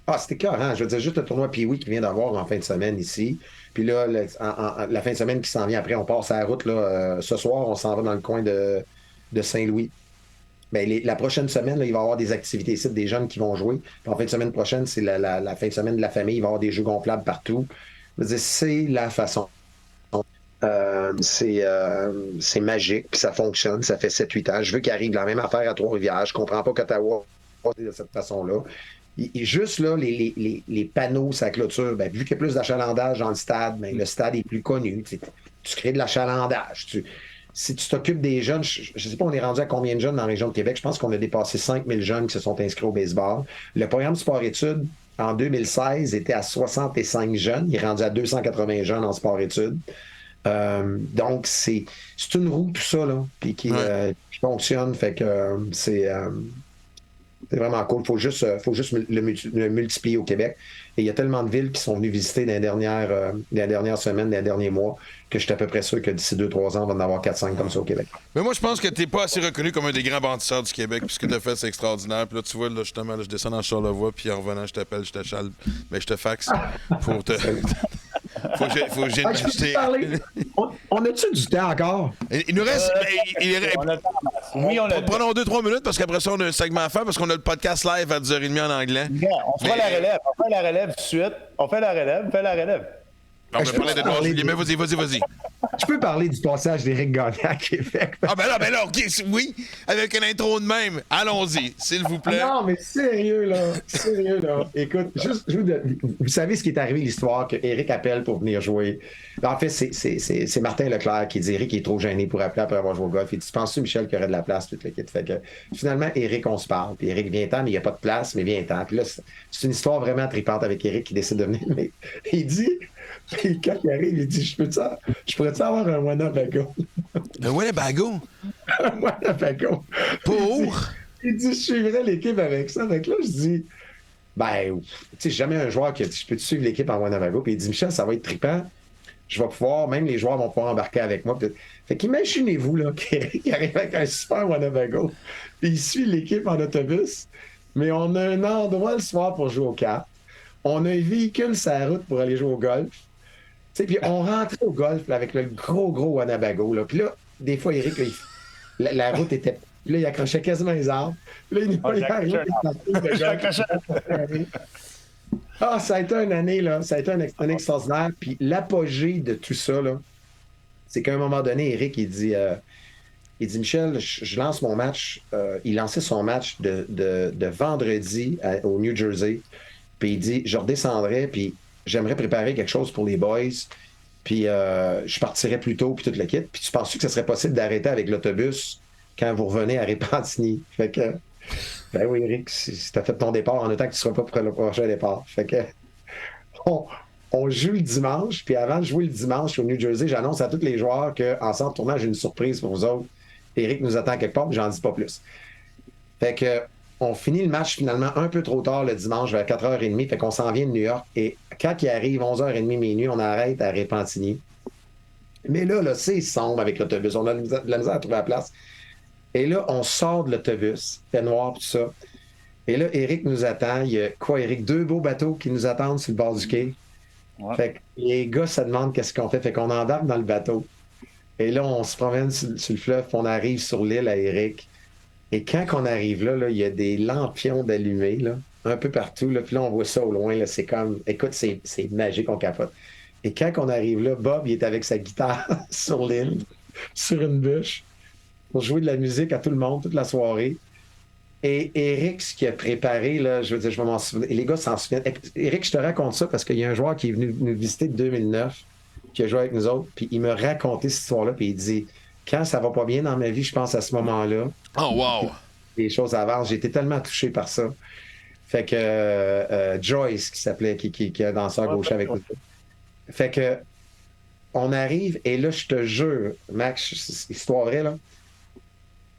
Speaker 4: Ah, c'était écœurant. Je veux dire, juste le tournoi Pee-Wee qui vient d'avoir en fin de semaine ici. Puis là, la fin de semaine qui s'en vient après, on passe à la route. Là, ce soir, on s'en va dans le coin de Saint-Louis. Bien, la prochaine semaine, là, il va y avoir des activités ici, des jeunes qui vont jouer. Puis en fin de semaine prochaine, c'est la fin de semaine de la famille. Il va y avoir des jeux gonflables partout. Je veux dire, c'est la façon. C'est magique, puis ça fonctionne. Ça fait 7-8 ans. Je veux qu'il arrive la même affaire à Trois-Rivières. Je comprends pas qu'Ottawa de cette façon-là. Juste là, les panneaux, sa clôture, bien, vu qu'il y a plus d'achalandage dans le stade, bien, le stade est plus connu. Tu crées de l'achalandage. Si tu t'occupes des jeunes, je ne sais pas, on est rendu à combien de jeunes dans la région de Québec? Je pense qu'on a dépassé 5000 jeunes qui se sont inscrits au baseball. Le programme sport-études, en 2016, était à 65 jeunes. Il est rendu à 280 jeunes en sport-études. Donc, c'est une roue, tout ça, là, puis qui fonctionne. Fait que c'est vraiment cool. Il faut juste le multiplier au Québec. Et il y a tellement de villes qui sont venues visiter dans les dernières semaines, dans les derniers mois, que je suis à peu près sûr que d'ici 2-3 ans, on va en avoir 4-5 comme ça au Québec.
Speaker 2: Mais moi, je pense que tu n'es pas assez reconnu comme un des grands bâtisseurs du Québec. Puis ce que tu as fait, c'est extraordinaire. Puis là, tu vois, là, justement, là, je descends dans Charlevoix, puis en revenant, je t'appelle, je te chale, mais je te faxe pour te... Faut que j'ai
Speaker 4: On a-tu du temps encore?
Speaker 2: Il nous reste...
Speaker 3: Oui, on a.
Speaker 2: Prenons 2-3 minutes, parce qu'après ça, on a un segment à faire, parce qu'on a le podcast live à 10h30 en anglais.
Speaker 3: On fera la relève. On fait la relève tout de suite. On fait la relève. Fais la relève.
Speaker 2: On va parler d'Edouard Julien, mais vas-y.
Speaker 4: Je peux parler du passage d'Éric Gagné à Québec.
Speaker 2: Ah ben là, OK, oui, avec une intro de même. Allons-y, s'il vous plaît.
Speaker 4: Non, mais sérieux, là. Écoute, juste vous savez ce qui est arrivé, l'histoire, que Éric appelle pour venir jouer. En fait, c'est Martin Leclerc qui dit Éric est trop gêné pour appeler après avoir joué au golf. Il dit, penses-tu, Michel, qu'il y aurait de la place, toute l'équipe? Fait que finalement, Éric, on se parle. Puis Éric vient-t'en, mais il n'y a pas de place, mais viens-t'en. Puis là, c'est une histoire vraiment tripante avec Éric qui décide de venir. Mais il dit... Puis quand il arrive, il dit je pourrais-tu avoir un Winnebago?
Speaker 2: Un Winnebago?
Speaker 4: Un Winnebago.
Speaker 2: Pour?
Speaker 4: Il dit je suivrais l'équipe avec ça. Donc là, je dis ben, tu sais, jamais un joueur qui a dit je peux te suivre l'équipe en Winnebago. Puis il dit Michel, ça va être trippant. Je vais pouvoir, même les joueurs vont pouvoir embarquer avec moi. Fait qu'imaginez-vous là, qu'il arrive avec un super Winnebago. Puis il suit l'équipe en autobus. Mais on a un endroit le soir pour jouer aux cartes. On a un véhicule sur la route pour aller jouer au golf. Puis on rentrait au golf là, avec le gros Winnebago. Là. Puis là, des fois, Éric, la route était... Là, il accrochait quasiment les arbres. Là, il arrivait. Ah, ça a été une année, là. Ça a été un extraordinaire. Puis l'apogée de tout ça, là, c'est qu'à un moment donné, Éric, il dit Michel, je lance mon match. Il lançait son match de vendredi au New Jersey. Puis il dit, je redescendrai, puis j'aimerais préparer quelque chose pour les boys, puis je partirais plus tôt, puis toute le kit. Puis tu penses que ce serait possible d'arrêter avec l'autobus quand vous revenez à Repentigny? Fait que, ben oui, Eric, si t'as fait ton départ en autant que tu ne seras pas pour le prochain départ. Fait que, on joue le dimanche, puis avant de jouer le dimanche au New Jersey, j'annonce à tous les joueurs qu'en s'en tournant, j'ai une surprise pour vous autres. Eric nous attend quelque part, mais j'en dis pas plus. Fait que, on finit le match finalement un peu trop tard le dimanche, vers 4h30. Fait qu'on s'en vient de New York. Et quand il arrive, 11h30, minuit, on arrête à Repentigny. Mais là, c'est sombre avec l'autobus. On a de la misère à trouver la place. Et là, on sort de l'autobus. Il fait noir, tout ça. Et là, Éric nous attend. Il y a quoi, Éric? 2 beaux bateaux qui nous attendent sur le bord du quai. Ouais. Fait que les gars se demandent qu'est-ce qu'on fait. Fait qu'on embarque dans le bateau. Et là, on se promène sur le fleuve. On arrive sur l'île à Éric. Et quand on arrive là, il y a des lampions d'allumés, là, un peu partout. Là, puis là, on voit ça au loin. Là, c'est comme... Écoute, c'est magique, on capote. Et quand on arrive là, Bob, il est avec sa guitare sur l'île, sur une bûche, pour jouer de la musique à tout le monde, toute la soirée. Et Éric, ce qu'il a préparé, là, je veux dire, je vais m'en souvenir. Et les gars s'en souviennent. Éric, je te raconte ça parce qu'il y a un joueur qui est venu nous visiter de 2009, qui a joué avec nous autres, puis il m'a raconté cette histoire-là, puis il dit... Quand ça va pas bien dans ma vie, je pense à ce moment-là.
Speaker 2: Oh, wow!
Speaker 4: Les choses avancent. J'ai été tellement touché par ça. Fait que Joyce, qui s'appelait, qui est un danseur gaucher avec nous. Fait que on arrive, et là, je te jure, Max, c'est histoire vraie, là,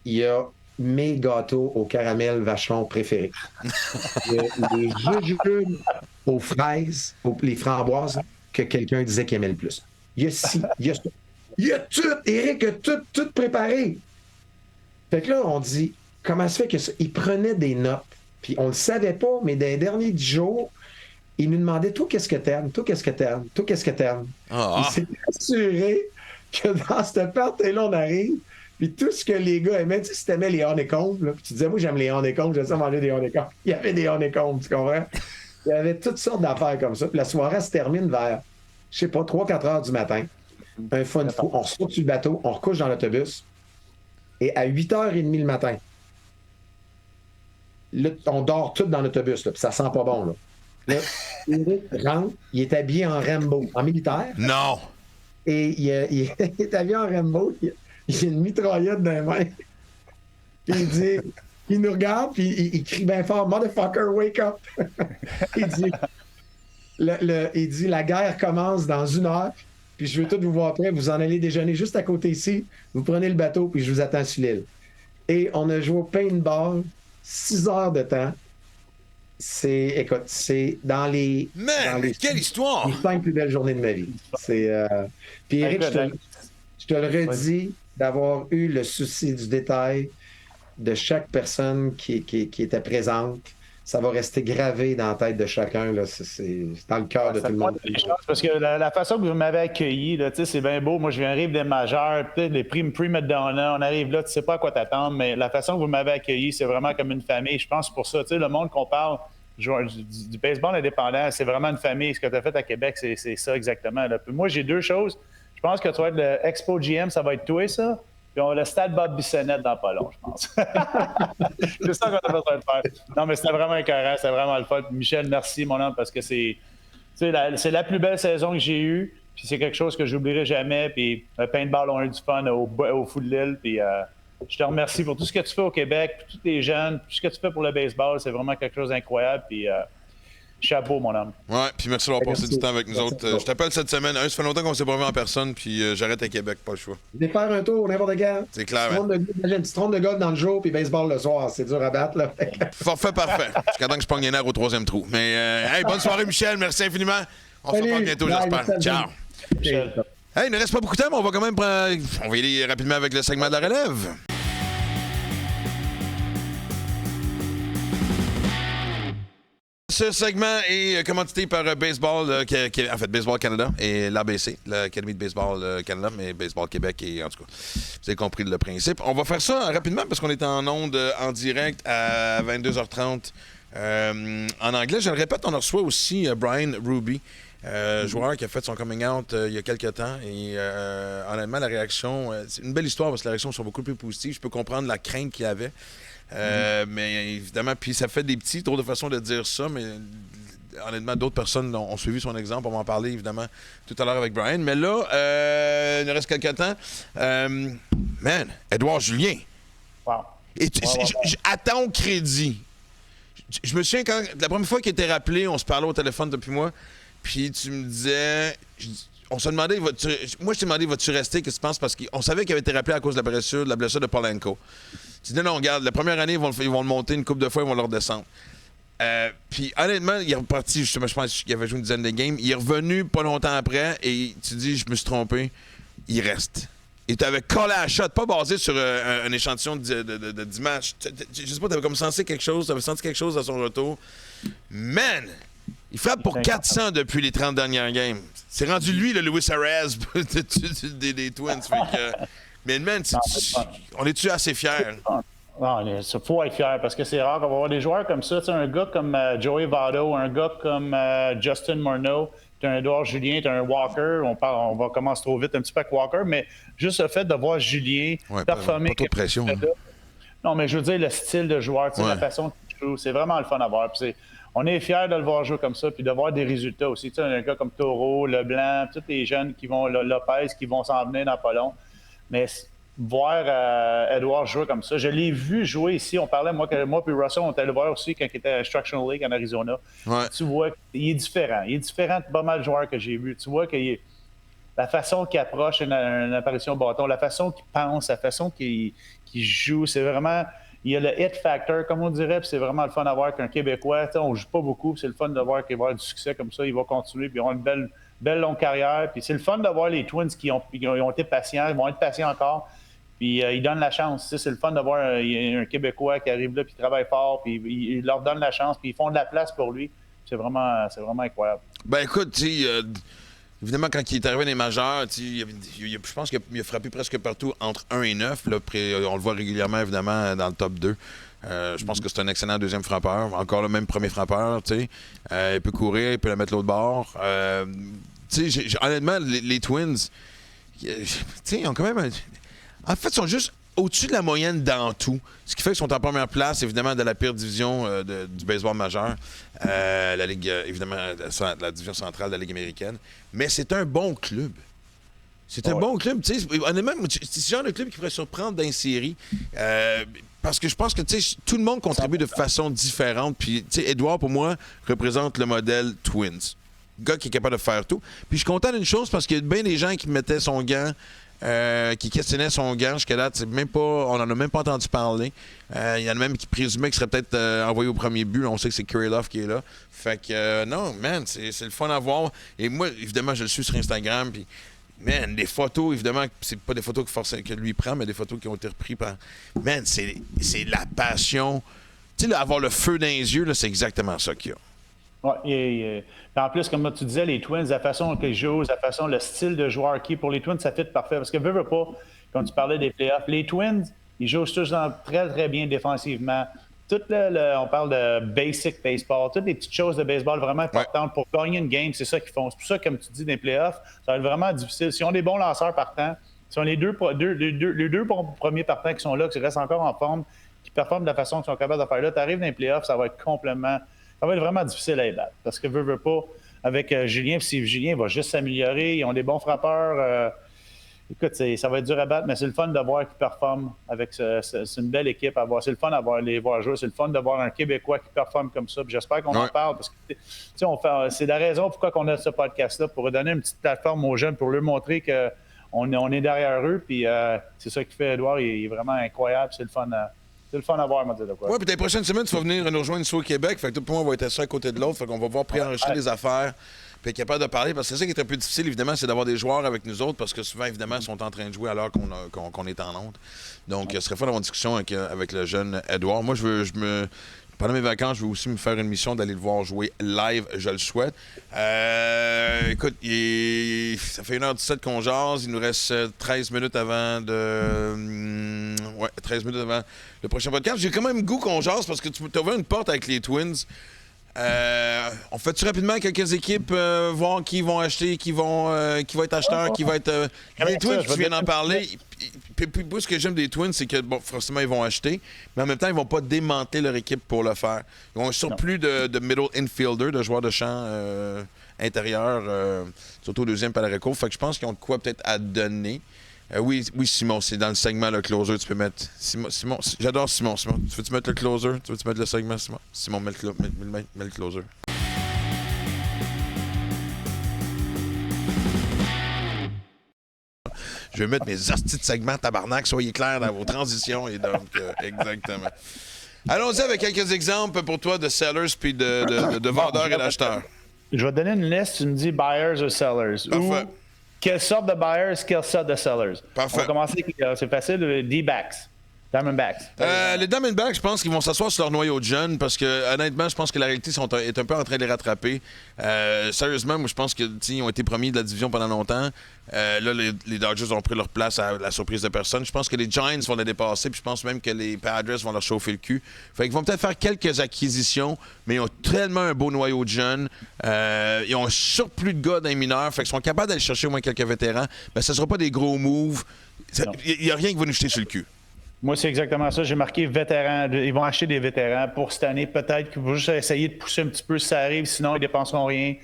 Speaker 4: il y a mes gâteaux au caramel vachon préférés. Il y a les jujubes aux fraises, les framboises, que quelqu'un disait qu'il aimait le plus. Il y a ci, il y a ça. Il y a tout, Éric a tout préparé. Fait que là, on dit, comment se fait que ça? Il prenait des notes, puis on le savait pas, mais dans les derniers 10 jours, il nous demandait, toi, qu'est-ce que t'aimes? Toi, qu'est-ce que t'aimes? Toi, qu'est-ce que t'aimes? Il s'est assuré que dans cette partie-là, on arrive, puis tout ce que les gars aimaient, tu sais, si t'aimais les honeycombs, là, puis tu disais, moi, j'aime les honeycombs, j'aime ça manger des honeycombs. Il y avait des honeycombs, tu comprends? Il y avait toutes sortes d'affaires comme ça. Puis la soirée se termine vers, je sais pas, 3-4 heures du matin. Un fun fou. On saute sur le bateau, on recouche dans l'autobus. Et à 8h30 le matin, là, on dort tout dans l'autobus, là, puis ça sent pas bon. Là, Éric rentre, il est habillé en Rambo, en militaire.
Speaker 2: Non!
Speaker 4: Et il est habillé en Rambo, il a une mitraillette dans les mains. Puis il nous regarde, puis il crie bien fort, Motherfucker, wake up! il dit, la guerre commence dans 1 heure, puis je veux tout vous voir prêt, vous en allez déjeuner juste à côté ici, vous prenez le bateau, puis je vous attends sur l'île. Et on a joué au paintball 6 heures de temps. Écoute, c'est dans les...
Speaker 2: quelle histoire!
Speaker 4: Les 5 plus belles journées de ma vie. Puis Éric, je te le redis, d'avoir eu le souci du détail de chaque personne qui était présente. Ça va rester gravé dans la tête de chacun. Là. C'est dans le cœur de tout le monde.
Speaker 3: Parce que la façon que vous m'avez accueilli, là, c'est bien beau. Moi, je viens arrive des majeurs, les pre-Madonna, on arrive là, tu sais pas à quoi t'attendre, mais la façon que vous m'avez accueilli, c'est vraiment comme une famille. Je pense pour ça, le monde qu'on parle du baseball indépendant, c'est vraiment une famille. Ce que tu as fait à Québec, c'est ça exactement. Là. Puis moi, j'ai 2 choses. Je pense que tu vas être le Expo GM, ça va être toi, ça. Puis on a le stade Bob Bissonnette dans pas long, je pense. C'est ça qu'on a besoin de faire. Non, mais c'était vraiment écœurant, c'était vraiment le fun. Michel, merci, mon homme, parce que c'est la plus belle saison que j'ai eue. Puis c'est quelque chose que j'oublierai jamais. Puis le paintball, on a eu du fun au fou de l'île. Puis je te remercie pour tout ce que tu fais au Québec, pour tous les jeunes, tout ce que tu fais pour le baseball. C'est vraiment quelque chose d'incroyable. Puis chapeau, mon homme.
Speaker 2: Ouais, puis merci d'avoir passé du temps avec nous autres. Je t'appelle cette semaine. Ça fait longtemps qu'on s'est pas vu en personne, puis j'arrête à Québec, pas le choix.
Speaker 4: Venez faire un tour, n'importe quand.
Speaker 2: C'est clair.
Speaker 4: Une petite ronde de golf dans le jour, puis baseball le soir. C'est dur à battre, là.
Speaker 2: Forfait parfait. Jusqu'à temps que je pogne les nerfs au 3e trou. Mais, hey, bonne soirée, Michel. Merci infiniment. On se reparle bientôt, j'espère. Ciao. Hey, il ne reste pas beaucoup de temps, mais on va quand même on va y aller rapidement avec le segment de la relève. Ce segment est commandité par Baseball, en fait Baseball Canada et l'ABC, l'Académie de Baseball Canada, mais Baseball Québec et en tout cas, vous avez compris le principe. On va faire ça rapidement parce qu'on est en onde en direct à 22h30 en anglais. Je le répète, on reçoit aussi Brian Ruby, joueur qui a fait son coming out il y a quelques temps et honnêtement, la réaction, c'est une belle histoire parce que la réaction sont beaucoup plus positive. Je peux comprendre la crainte qu'il avait. Mais évidemment, puis ça fait des petits trop de façons de dire ça, mais honnêtement, d'autres personnes ont suivi son exemple. On va en parler évidemment tout à l'heure avec Brian. Mais là, il nous reste quelques temps. Man, Édouard Julien.
Speaker 3: Wow.
Speaker 2: Et à ton crédit, je me souviens quand la première fois qu'il était rappelé, on se parlait au téléphone depuis moi, puis tu me disais. On se demandait, moi je t'ai demandé, vas-tu rester, qu'est-ce que tu penses? Parce qu'on savait qu'il avait été rappelé à cause de la blessure de Polanco. Tu dis non, regarde, la première année, ils vont le monter une couple de fois, ils vont le redescendre. Puis honnêtement, il est reparti, je pense qu'il avait joué une dizaine de games. Il est revenu pas longtemps après et tu dis, je me suis trompé, il reste. Et tu avais collé à la shot, pas basé sur un échantillon de 10 matchs. Je sais pas, tu avais comme senti quelque chose, tu avais senti quelque chose à son retour. Man! Il frappe pour 400 depuis les 30 dernières games. C'est rendu lui, le Luis Arraez des Twins. Mais man, on est-tu assez fiers?
Speaker 3: Non, il faut être fier parce que c'est rare qu'on va avoir des joueurs comme ça. Tu sais, un gars comme Joey Votto, un gars comme Justin Morneau, tu as un Édouard Julien, tu as un Walker. On va commencer trop vite un petit peu avec Walker, mais juste le fait de voir Julien performer.
Speaker 2: Pas trop de pression.
Speaker 3: Non, mais je veux dire, le style de joueur, tu sais, la façon qu'il joue, c'est vraiment le fun à voir. Puis on est fiers de le voir jouer comme ça, puis de voir des résultats aussi. Tu sais, un gars comme Taureau, Leblanc, tous les jeunes qui vont, Lopez, qui vont s'en venir dans pas long. Mais voir Edouard jouer comme ça. Je l'ai vu jouer ici. On parlait, moi puis Russell, on était allé le voir aussi quand il était à Instructional League en Arizona.
Speaker 2: Ouais.
Speaker 3: Tu vois qu'il est différent. Il est différent de pas mal de joueurs que j'ai vus. Tu vois que la façon qu'il approche une apparition au bâton, la façon qu'il pense, la façon qu'il joue, c'est vraiment... Il y a le hit factor, comme on dirait, puis c'est vraiment le fun à voir qu'un Québécois. On ne joue pas beaucoup, c'est le fun de voir qu'il va avoir du succès comme ça. Il va continuer, puis ils ont une belle longue carrière. Puis c'est le fun de voir les Twins qui ont été patients, ils vont être patients encore. Puis ils donnent la chance. C'est le fun de voir un Québécois qui arrive là, puis travaille fort, puis ils leur donnent la chance, puis ils font de la place pour lui. C'est vraiment incroyable.
Speaker 2: Ben écoute, tu sais, évidemment, quand il est arrivé dans les majeurs, je pense qu'il a frappé presque partout entre 1 et 9. Là, on le voit régulièrement, évidemment, dans le top 2. Je pense que c'est un excellent deuxième frappeur. Encore le même premier frappeur, tu sais. Il peut courir, il peut la mettre l'autre bord. Tu sais, honnêtement, les Twins, tu sais, ils ont quand même... En fait, ils sont juste au-dessus de la moyenne dans tout. Ce qui fait qu'ils sont en première place, évidemment, de la pire division du baseball majeur. La Ligue, évidemment, la division centrale de la Ligue américaine. Mais c'est un bon club. C'est un bon club. Tu sais, honnêtement, c'est ce genre de club qui pourrait surprendre dans une série. Parce que je pense que tout le monde contribue de façon différente. Puis, tu sais, Edouard, pour moi, représente le modèle Twins. Gars qui est capable de faire tout. Puis, je suis content d'une chose parce qu'il y a bien des gens qui mettaient son gant. Qui questionnait son gant jusqu'à date, on n'en a même pas entendu parler. Il y en a même qui présumaient qu'il serait peut-être envoyé au premier but. On sait que c'est Kirilloff qui est là. Fait que non, man, c'est le fun à voir. Et moi, évidemment, je le suis sur Instagram. Puis, man, des photos, évidemment, c'est pas des photos que lui prend, mais des photos qui ont été reprises par. Man, c'est la passion. Tu sais, avoir le feu dans les yeux, là, c'est exactement ça qu'il y a.
Speaker 3: Oui, et en plus, comme tu disais, les Twins, la façon qu'ils jouent, le style de joueur qui, pour les Twins, ça fit parfait. Parce que veux pas, quand tu parlais des playoffs, les Twins, ils jouent tous très, très bien défensivement. On parle de basic baseball, toutes les petites choses de baseball vraiment importantes pour gagner une game, c'est ça qu'ils font. C'est pour ça, comme tu dis, dans les playoffs, ça va être vraiment difficile. Si on a des bons lanceurs partants, si on a les deux premiers partants qui sont là, qui restent encore en forme, qui performent de la façon qu'ils sont capables de faire là, tu arrives dans les playoffs, ça va être vraiment difficile à battre. Parce que veux pas, avec Julien, si Julien va juste s'améliorer, ils ont des bons frappeurs. Écoute, ça va être dur à battre, mais c'est le fun de voir qu'ils performent avec c'est une belle équipe à voir. C'est le fun de les voir jouer. C'est le fun de voir un Québécois qui performe comme ça. Puis j'espère qu'on en parle parce que c'est la raison pourquoi on a ce podcast-là, pour donner une petite plateforme aux jeunes, pour leur montrer qu'on est derrière eux. Puis c'est ça qui fait Edouard, il est vraiment incroyable. C'est le fun à voir, moi, dire de quoi.
Speaker 2: Oui, puis les prochaines semaines, tu vas venir nous rejoindre ici au Québec. Fait que tout le monde va être assis à côté de l'autre. Fait qu'on va pouvoir préenregistrer les affaires. Puis être capable de parler. Parce que c'est ça qui est un peu difficile, évidemment, c'est d'avoir des joueurs avec nous autres. Parce que souvent, évidemment, ils sont en train de jouer alors qu'on est en onde. Donc, ce serait fun d'avoir une discussion avec le jeune Edouard. Moi, pendant mes vacances, je vais aussi me faire une mission d'aller le voir jouer live, je le souhaite. Écoute, ça fait 1h17 qu'on jase. Il nous reste 13 minutes avant 13 minutes avant le prochain podcast. J'ai quand même goût qu'on jase parce que tu as ouvert une porte avec les Twins. On fait-tu rapidement quelques équipes, voir qui vont acheter, qui va être acheteur, qui va être... les Twins, tu viens d'en parler. Puis, ce que j'aime des Twins, c'est que, bon, forcément, ils vont acheter, mais en même temps, ils vont pas démanteler leur équipe pour le faire. Ils ont un surplus de middle infielder, de joueurs de champ intérieur, surtout au deuxième par la récours. Fait que je pense qu'ils ont de quoi peut-être à donner. Oui, Simon, c'est dans le segment le closer, tu peux mettre... Simon, j'adore Simon. Tu veux-tu mettre le closer? Tu veux-tu mettre le segment, Simon? Simon, mets le closer. Je vais mettre mes hosties de segments tabarnak, soyez clairs dans vos transitions. Et donc, exactement. Allons-y avec quelques exemples pour toi de sellers puis de vendeurs et d'acheteurs.
Speaker 3: Je vais te donner une liste, tu me dis buyers ou sellers.
Speaker 2: Parfait.
Speaker 3: Quelle sorte de buyers, quelle sorte de sellers.
Speaker 2: Parfait.
Speaker 3: On va commencer, c'est facile, D-backs. Diamondbacks.
Speaker 2: Les Diamondbacks, je pense qu'ils vont s'asseoir sur leur noyau de jeunes parce que, honnêtement, je pense que la réalité est un peu en train de les rattraper. Sérieusement, moi, je pense qu'ils ont été premiers de la division pendant longtemps. Là, les Dodgers ont pris leur place à la surprise de personne. Je pense que les Giants vont les dépasser, puis je pense même que les Padres vont leur chauffer le cul. Fait qu'ils vont peut-être faire quelques acquisitions, mais ils ont tellement un beau noyau de jeunes. Ils ont un surplus de gars dans les mineurs, fait qu'ils sont capables d'aller chercher au moins quelques vétérans. Mais ce ne sera pas des gros moves. Il n'y a rien qui va nous jeter sur le cul.
Speaker 3: Moi, c'est exactement ça. J'ai marqué vétérans. Ils vont acheter des vétérans pour cette année. Peut-être qu'ils vont juste essayer de pousser un petit peu si ça arrive. Sinon, ils ne dépenseront rien.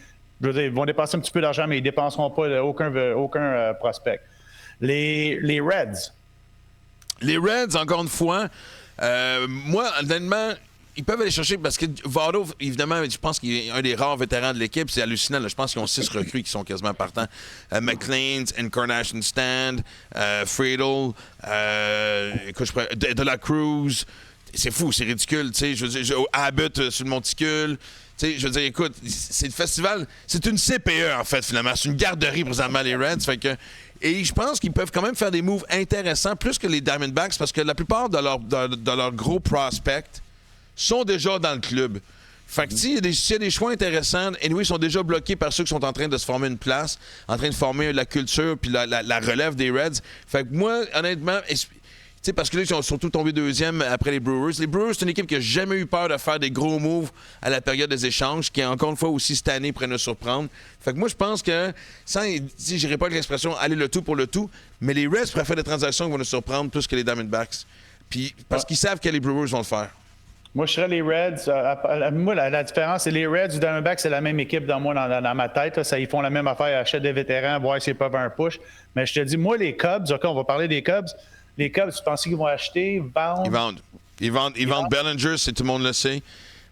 Speaker 3: Je veux dire, ils vont dépenser un petit peu d'argent, mais ils ne dépenseront pas aucun prospect. Les Reds.
Speaker 2: Les Reds, encore une fois, moi, honnêtement, ils peuvent aller chercher parce que Votto, évidemment, je pense qu'il est un des rares vétérans de l'équipe. C'est hallucinant. Là. Je pense qu'ils ont 6 recrues qui sont quasiment partants. McLean, Incarnation Stand, Friedel, De La Cruz. C'est fou, c'est ridicule. Je veux dire, Abbott sur le monticule. Je veux dire, écoute, c'est le festival. C'est une CPE, en fait, finalement. C'est une garderie, présentement, les Reds. Fait que, et je pense qu'ils peuvent quand même faire des moves intéressants, plus que les Diamondbacks, parce que la plupart de leurs gros prospects sont déjà dans le club. Fait que s'il y a des choix intéressants, et ils sont déjà bloqués par ceux qui sont en train de se former une place, en train de former la culture puis la relève des Reds. Fait que moi, honnêtement, parce que là, ils sont surtout tombés deuxième après les Brewers. Les Brewers, c'est une équipe qui n'a jamais eu peur de faire des gros moves à la période des échanges, qui, encore une fois, aussi cette année, pourrait nous surprendre. Fait que moi, je pense que, sans, je n'irai pas avec l'expression aller le tout pour le tout, mais les Reds préfèrent des transactions qui vont nous surprendre plus que les Diamondbacks. Puis, parce qu'ils savent que les Brewers vont le faire.
Speaker 3: Moi, je serais les Reds. Moi, la différence, c'est les Reds du Diamondback, c'est la même équipe dans ma tête. Là. Ils font la même affaire, achètent des vétérans, voir s'ils peuvent un push. Mais je te dis, moi, les Cubs, OK, on va parler des Cubs. Les Cubs, tu penses qu'ils vont acheter, vendre?
Speaker 2: Ils vendent Bellinger, si tout le monde le sait.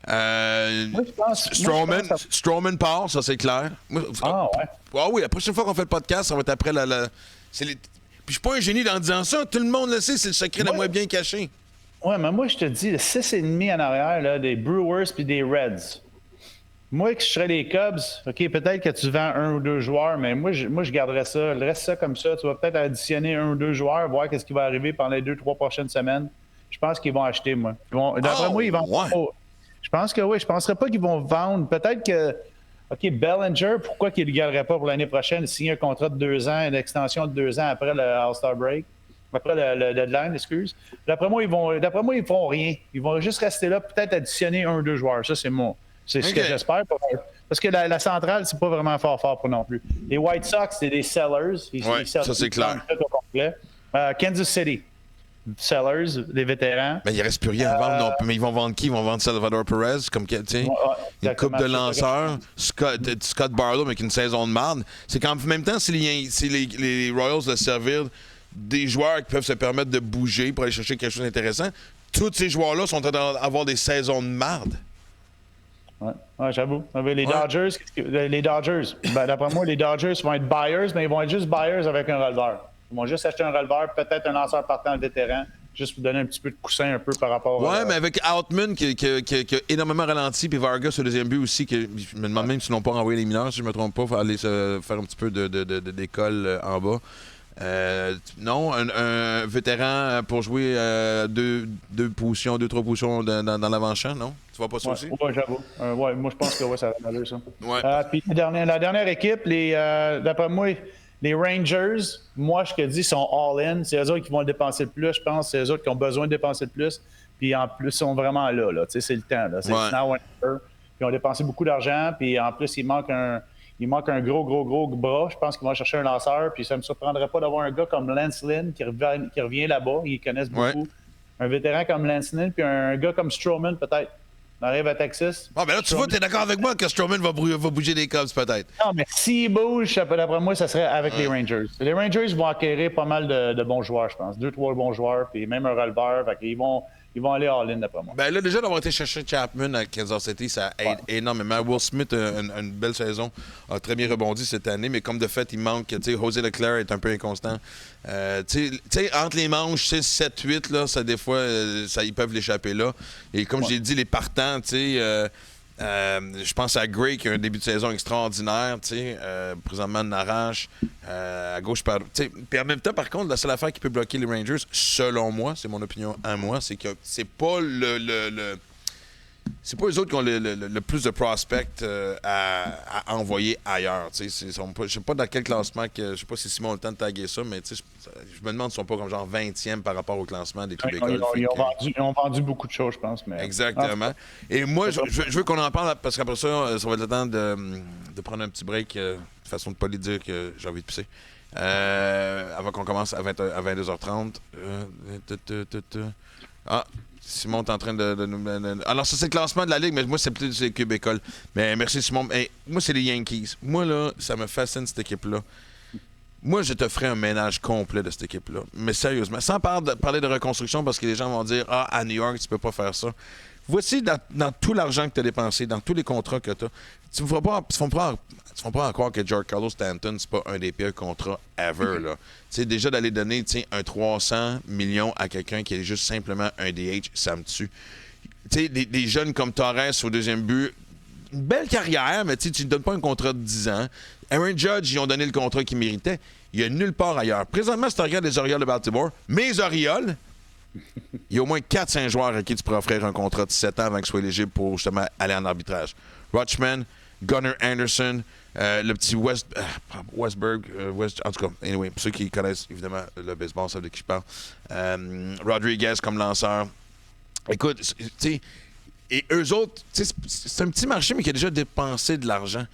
Speaker 3: Moi, je pense,
Speaker 2: Stroman part, ça c'est clair.
Speaker 3: Ouais.
Speaker 2: Ah oui, la prochaine fois qu'on fait le podcast, ça va être après Puis je suis pas un génie en disant ça. Tout le monde le sait, c'est le secret le moins bien caché.
Speaker 3: Ouais, mais moi, je te dis, le 6,5 en arrière, là, des Brewers puis des Reds. Moi, que je serais les Cubs, OK, peut-être que tu vends 1 ou 2 joueurs, mais moi, je garderais ça. Reste ça comme ça. Tu vas peut-être additionner 1 ou 2 joueurs, voir qu'est-ce qui va arriver pendant les 2-3 prochaines semaines. Je pense qu'ils vont acheter, moi. D'après moi, ils vont...
Speaker 2: Ouais.
Speaker 3: Je pense que oui. Je ne penserais pas qu'ils vont vendre. Peut-être que... OK, Bellinger, pourquoi qu'il ne le garderait pas pour l'année prochaine? Signer un contrat de 2 ans, une extension de 2 ans après le All-Star Break. Après le deadline, excuse. D'après moi, ils feront rien. Ils vont juste rester là, peut-être additionner 1 ou 2 joueurs. Ça, c'est ce que j'espère. Parce que la centrale, c'est pas vraiment fort pour non plus. Les White Sox, c'est des sellers.
Speaker 2: Ça, c'est clair.
Speaker 3: Kansas City, sellers, des vétérans.
Speaker 2: Mais il ne reste plus rien à vendre non plus. Mais ils vont vendre qui? Ils vont vendre Salvador Perez, comme une coupe de lanceurs. Scott Barlow, avec une saison de marde. C'est qu'en même temps, si les Royals de servir des joueurs qui peuvent se permettre de bouger pour aller chercher quelque chose d'intéressant, tous ces joueurs-là sont en train d'avoir des saisons de marde.
Speaker 3: Ouais, j'avoue. Les Dodgers, d'après moi, les Dodgers vont être buyers, mais ils vont être juste buyers avec un releveur. Ils vont juste acheter un releveur, peut-être un lanceur partant vétéran, juste pour donner un petit peu de coussin un peu par rapport à...
Speaker 2: Ouais, mais avec Outman qui a énormément ralenti, puis Vargas au deuxième but aussi, que je me demande même s'ils n'ont pas renvoyé les mineurs, si je ne me trompe pas, il faut aller se faire un petit peu d'école en bas. Non, un vétéran pour jouer deux, trois positions dans l'avant-champ, non? Tu vois pas ça aussi?
Speaker 3: Oui, j'avoue. Moi, je pense que ça va aller, ça.
Speaker 2: Ouais.
Speaker 3: Puis la dernière équipe, d'après moi, les Rangers, moi, je te dis, sont all-in. C'est eux autres qui vont dépenser le plus, je pense. C'est eux autres qui ont besoin de dépenser le plus. Puis en plus, ils sont vraiment là. Tu sais, c'est le temps. Là. C'est now or never. Puis ils ont dépensé beaucoup d'argent. Puis en plus, il manque un gros bras. Je pense qu'ils vont chercher un lanceur. Puis ça ne me surprendrait pas d'avoir un gars comme Lance Lynn qui revient là-bas. Ils connaissent beaucoup. Ouais. Un vétéran comme Lance Lynn, puis un gars comme Stroman, peut-être. On arrive à Texas.
Speaker 2: Ah, ben là, tu vois, tu es d'accord avec moi que Stroman va bouger des Cubs, peut-être.
Speaker 3: Non, mais s'il bouge, d'après moi, ça serait avec les Rangers. Les Rangers vont acquérir pas mal de bons joueurs, je pense. 2-3 bons joueurs, puis même un releveur. Fait qu'ils vont aller all-in, d'après moi.
Speaker 2: Ben là, déjà, d'avoir été chercher Chapman à Kansas City, ça aide énormément. Will Smith a une belle saison, a très bien rebondi cette année, mais comme de fait, il manque. Tu sais, José Leclerc est un peu inconstant. Tu sais, entre les manches 6, 7, 8, là, ça, des fois, ils peuvent l'échapper là. Et comme j'ai dit, les partants, tu sais... je pense à Gray qui a un début de saison extraordinaire, présentement de n'arrache à gauche. Puis en même temps, par contre, la seule affaire qui peut bloquer les Rangers, selon moi, c'est mon opinion à moi, c'est que c'est pas c'est pas eux autres qui ont le plus de prospects à envoyer ailleurs. Je sais pas dans quel classement, je sais pas si Simon a le temps de taguer ça, mais je me demande s'ils sont pas comme genre 20e par rapport au classement des clubs d'école.
Speaker 3: Ils ont vendu beaucoup de choses, je pense. Mais...
Speaker 2: Exactement. Et moi, je veux qu'on en parle parce qu'après ça, ça va être le temps de prendre un petit break, façon de pas lui dire que j'ai envie de pisser. Avant qu'on commence à 22h30. Simon est en train de nous... Alors, ça, c'est le classement de la Ligue, mais moi, c'est plus les Cube École. Mais merci, Simon. Moi, c'est les Yankees. Moi, là, ça me fascine, cette équipe-là. Moi, je te ferais un ménage complet de cette équipe-là. Mais sérieusement, sans parler de reconstruction, parce que les gens vont dire « Ah, à New York, tu peux pas faire ça. » Voici dans tout l'argent que tu as dépensé, dans tous les contrats que tu as. Tu ne feras pas en croire que George Carlos Stanton, c'est pas un des pires contrats ever. Là. Déjà d'aller donner un 300 millions à quelqu'un qui est juste simplement un DH, ça me tue. Des jeunes comme Torres au deuxième but, une belle carrière, mais tu ne donnes pas un contrat de 10 ans. Aaron Judge, ils ont donné le contrat qu'il méritait. Il y a nulle part ailleurs. Présentement, si tu regardes les Orioles de Baltimore, mes Orioles, il y a au moins 4-5 joueurs à qui tu pourrais offrir un contrat de 7 ans avant qu'ils soient éligibles pour justement aller en arbitrage. Rutschman, Gunnar Anderson, le petit Westberg, en tout cas, anyway, pour ceux qui connaissent évidemment le baseball, savent de qui je parle. Rodriguez comme lanceur. Écoute, tu sais, et eux autres, c'est un petit marché, mais qui a déjà dépensé de l'argent.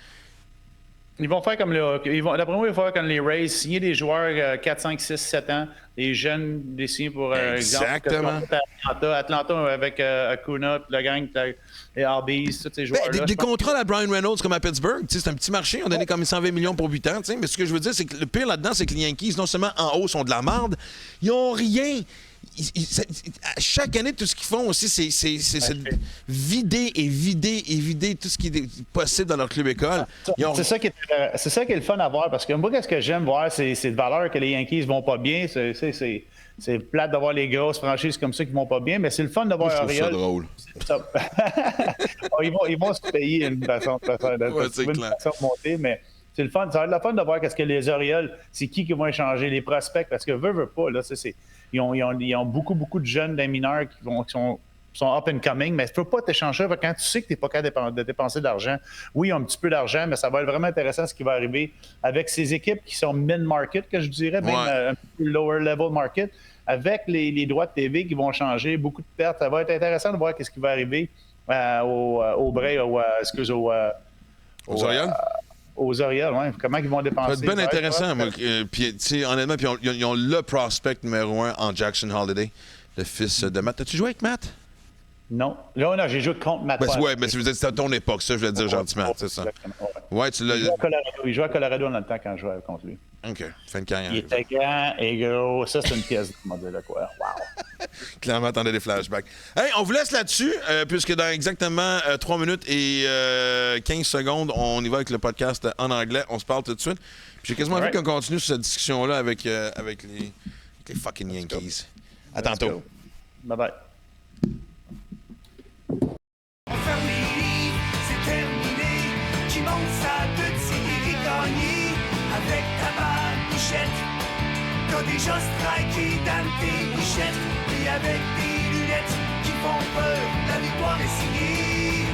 Speaker 3: Ils vont faire comme d'après moi, ils vont faire comme les Rays, signer des joueurs 4, 5, 6, 7 ans, des jeunes, des signés pour
Speaker 2: Exactement.
Speaker 3: exemple Atlanta avec Acuna, la gang, les Arby's, tous ces joueurs-là.
Speaker 2: Des contrats à Brian Reynolds comme à Pittsburgh, c'est un petit marché, on a donné comme 120 millions pour 8 ans, mais ce que je veux dire, c'est que le pire là-dedans, c'est que les Yankees, non seulement en haut, sont de la merde, ils ont rien. Chaque année, tout ce qu'ils font aussi, c'est vider tout ce qui est possible dans leur club école.
Speaker 3: C'est ça qui est le fun à voir, parce que moi, qu'est-ce que j'aime voir, c'est de valeur que les Yankees vont pas bien. C'est plate d'avoir les grosses franchises comme ça qui vont pas bien, mais c'est le fun d'avoir
Speaker 2: Oriole. Je trouve ça
Speaker 3: drôle. ils vont se payer une façon de monter, mais c'est le fun. Ça va être le fun de voir qu'est-ce que les Orioles, c'est qui vont échanger les prospects, parce que veut pas, là, ils ont beaucoup de jeunes des mineurs qui sont up and coming, mais tu ne peux pas t'échanger quand tu sais que tu n'es pas capable de dépenser de l'argent. Oui, ils ont un petit peu d'argent, mais ça va être vraiment intéressant ce qui va arriver avec ces équipes qui sont mid-market, que je dirais, même un peu lower level market, avec les droits de TV qui vont changer, beaucoup de pertes. Ça va être intéressant de voir ce qui va arriver aux
Speaker 2: Orioles?
Speaker 3: Aux Orioles, oui. Comment ils vont dépenser.
Speaker 2: Ça va être bien intéressant. Puis, honnêtement, ils ont le prospect numéro 1 en Jackson Holiday, le fils de Matt. As-tu joué avec Matt?
Speaker 3: Non. Là, non, j'ai joué contre Matt.
Speaker 2: Oui, mais c'était à ton époque, ça, je voulais te dire gentiment. C'est ça. Ouais, tu l'as.
Speaker 3: Il jouait à Colorado dans le temps quand je jouais contre lui.
Speaker 2: OK. Fin de carrière.
Speaker 3: Il était grand et gros. Ça, c'est une pièce de modèle de quoi. Wow.
Speaker 2: Clairement, attendez des flashbacks. Hey, on vous laisse là-dessus, puisque dans exactement 3 minutes et 15 secondes, on y va avec le podcast en anglais. On se parle tout de suite. Puis j'ai quasiment envie qu'on continue sur cette discussion-là avec les fucking Yankees. À tantôt.
Speaker 3: Bye-bye.
Speaker 1: On ferme les livres, c'est terminé. Qui monte sa petite série gagnée avec ta balle Bichette. T'as déjà striké dans tes Bichettes. Et avec des lunettes qui font peur, la victoire est signée.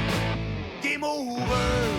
Speaker 1: Game over.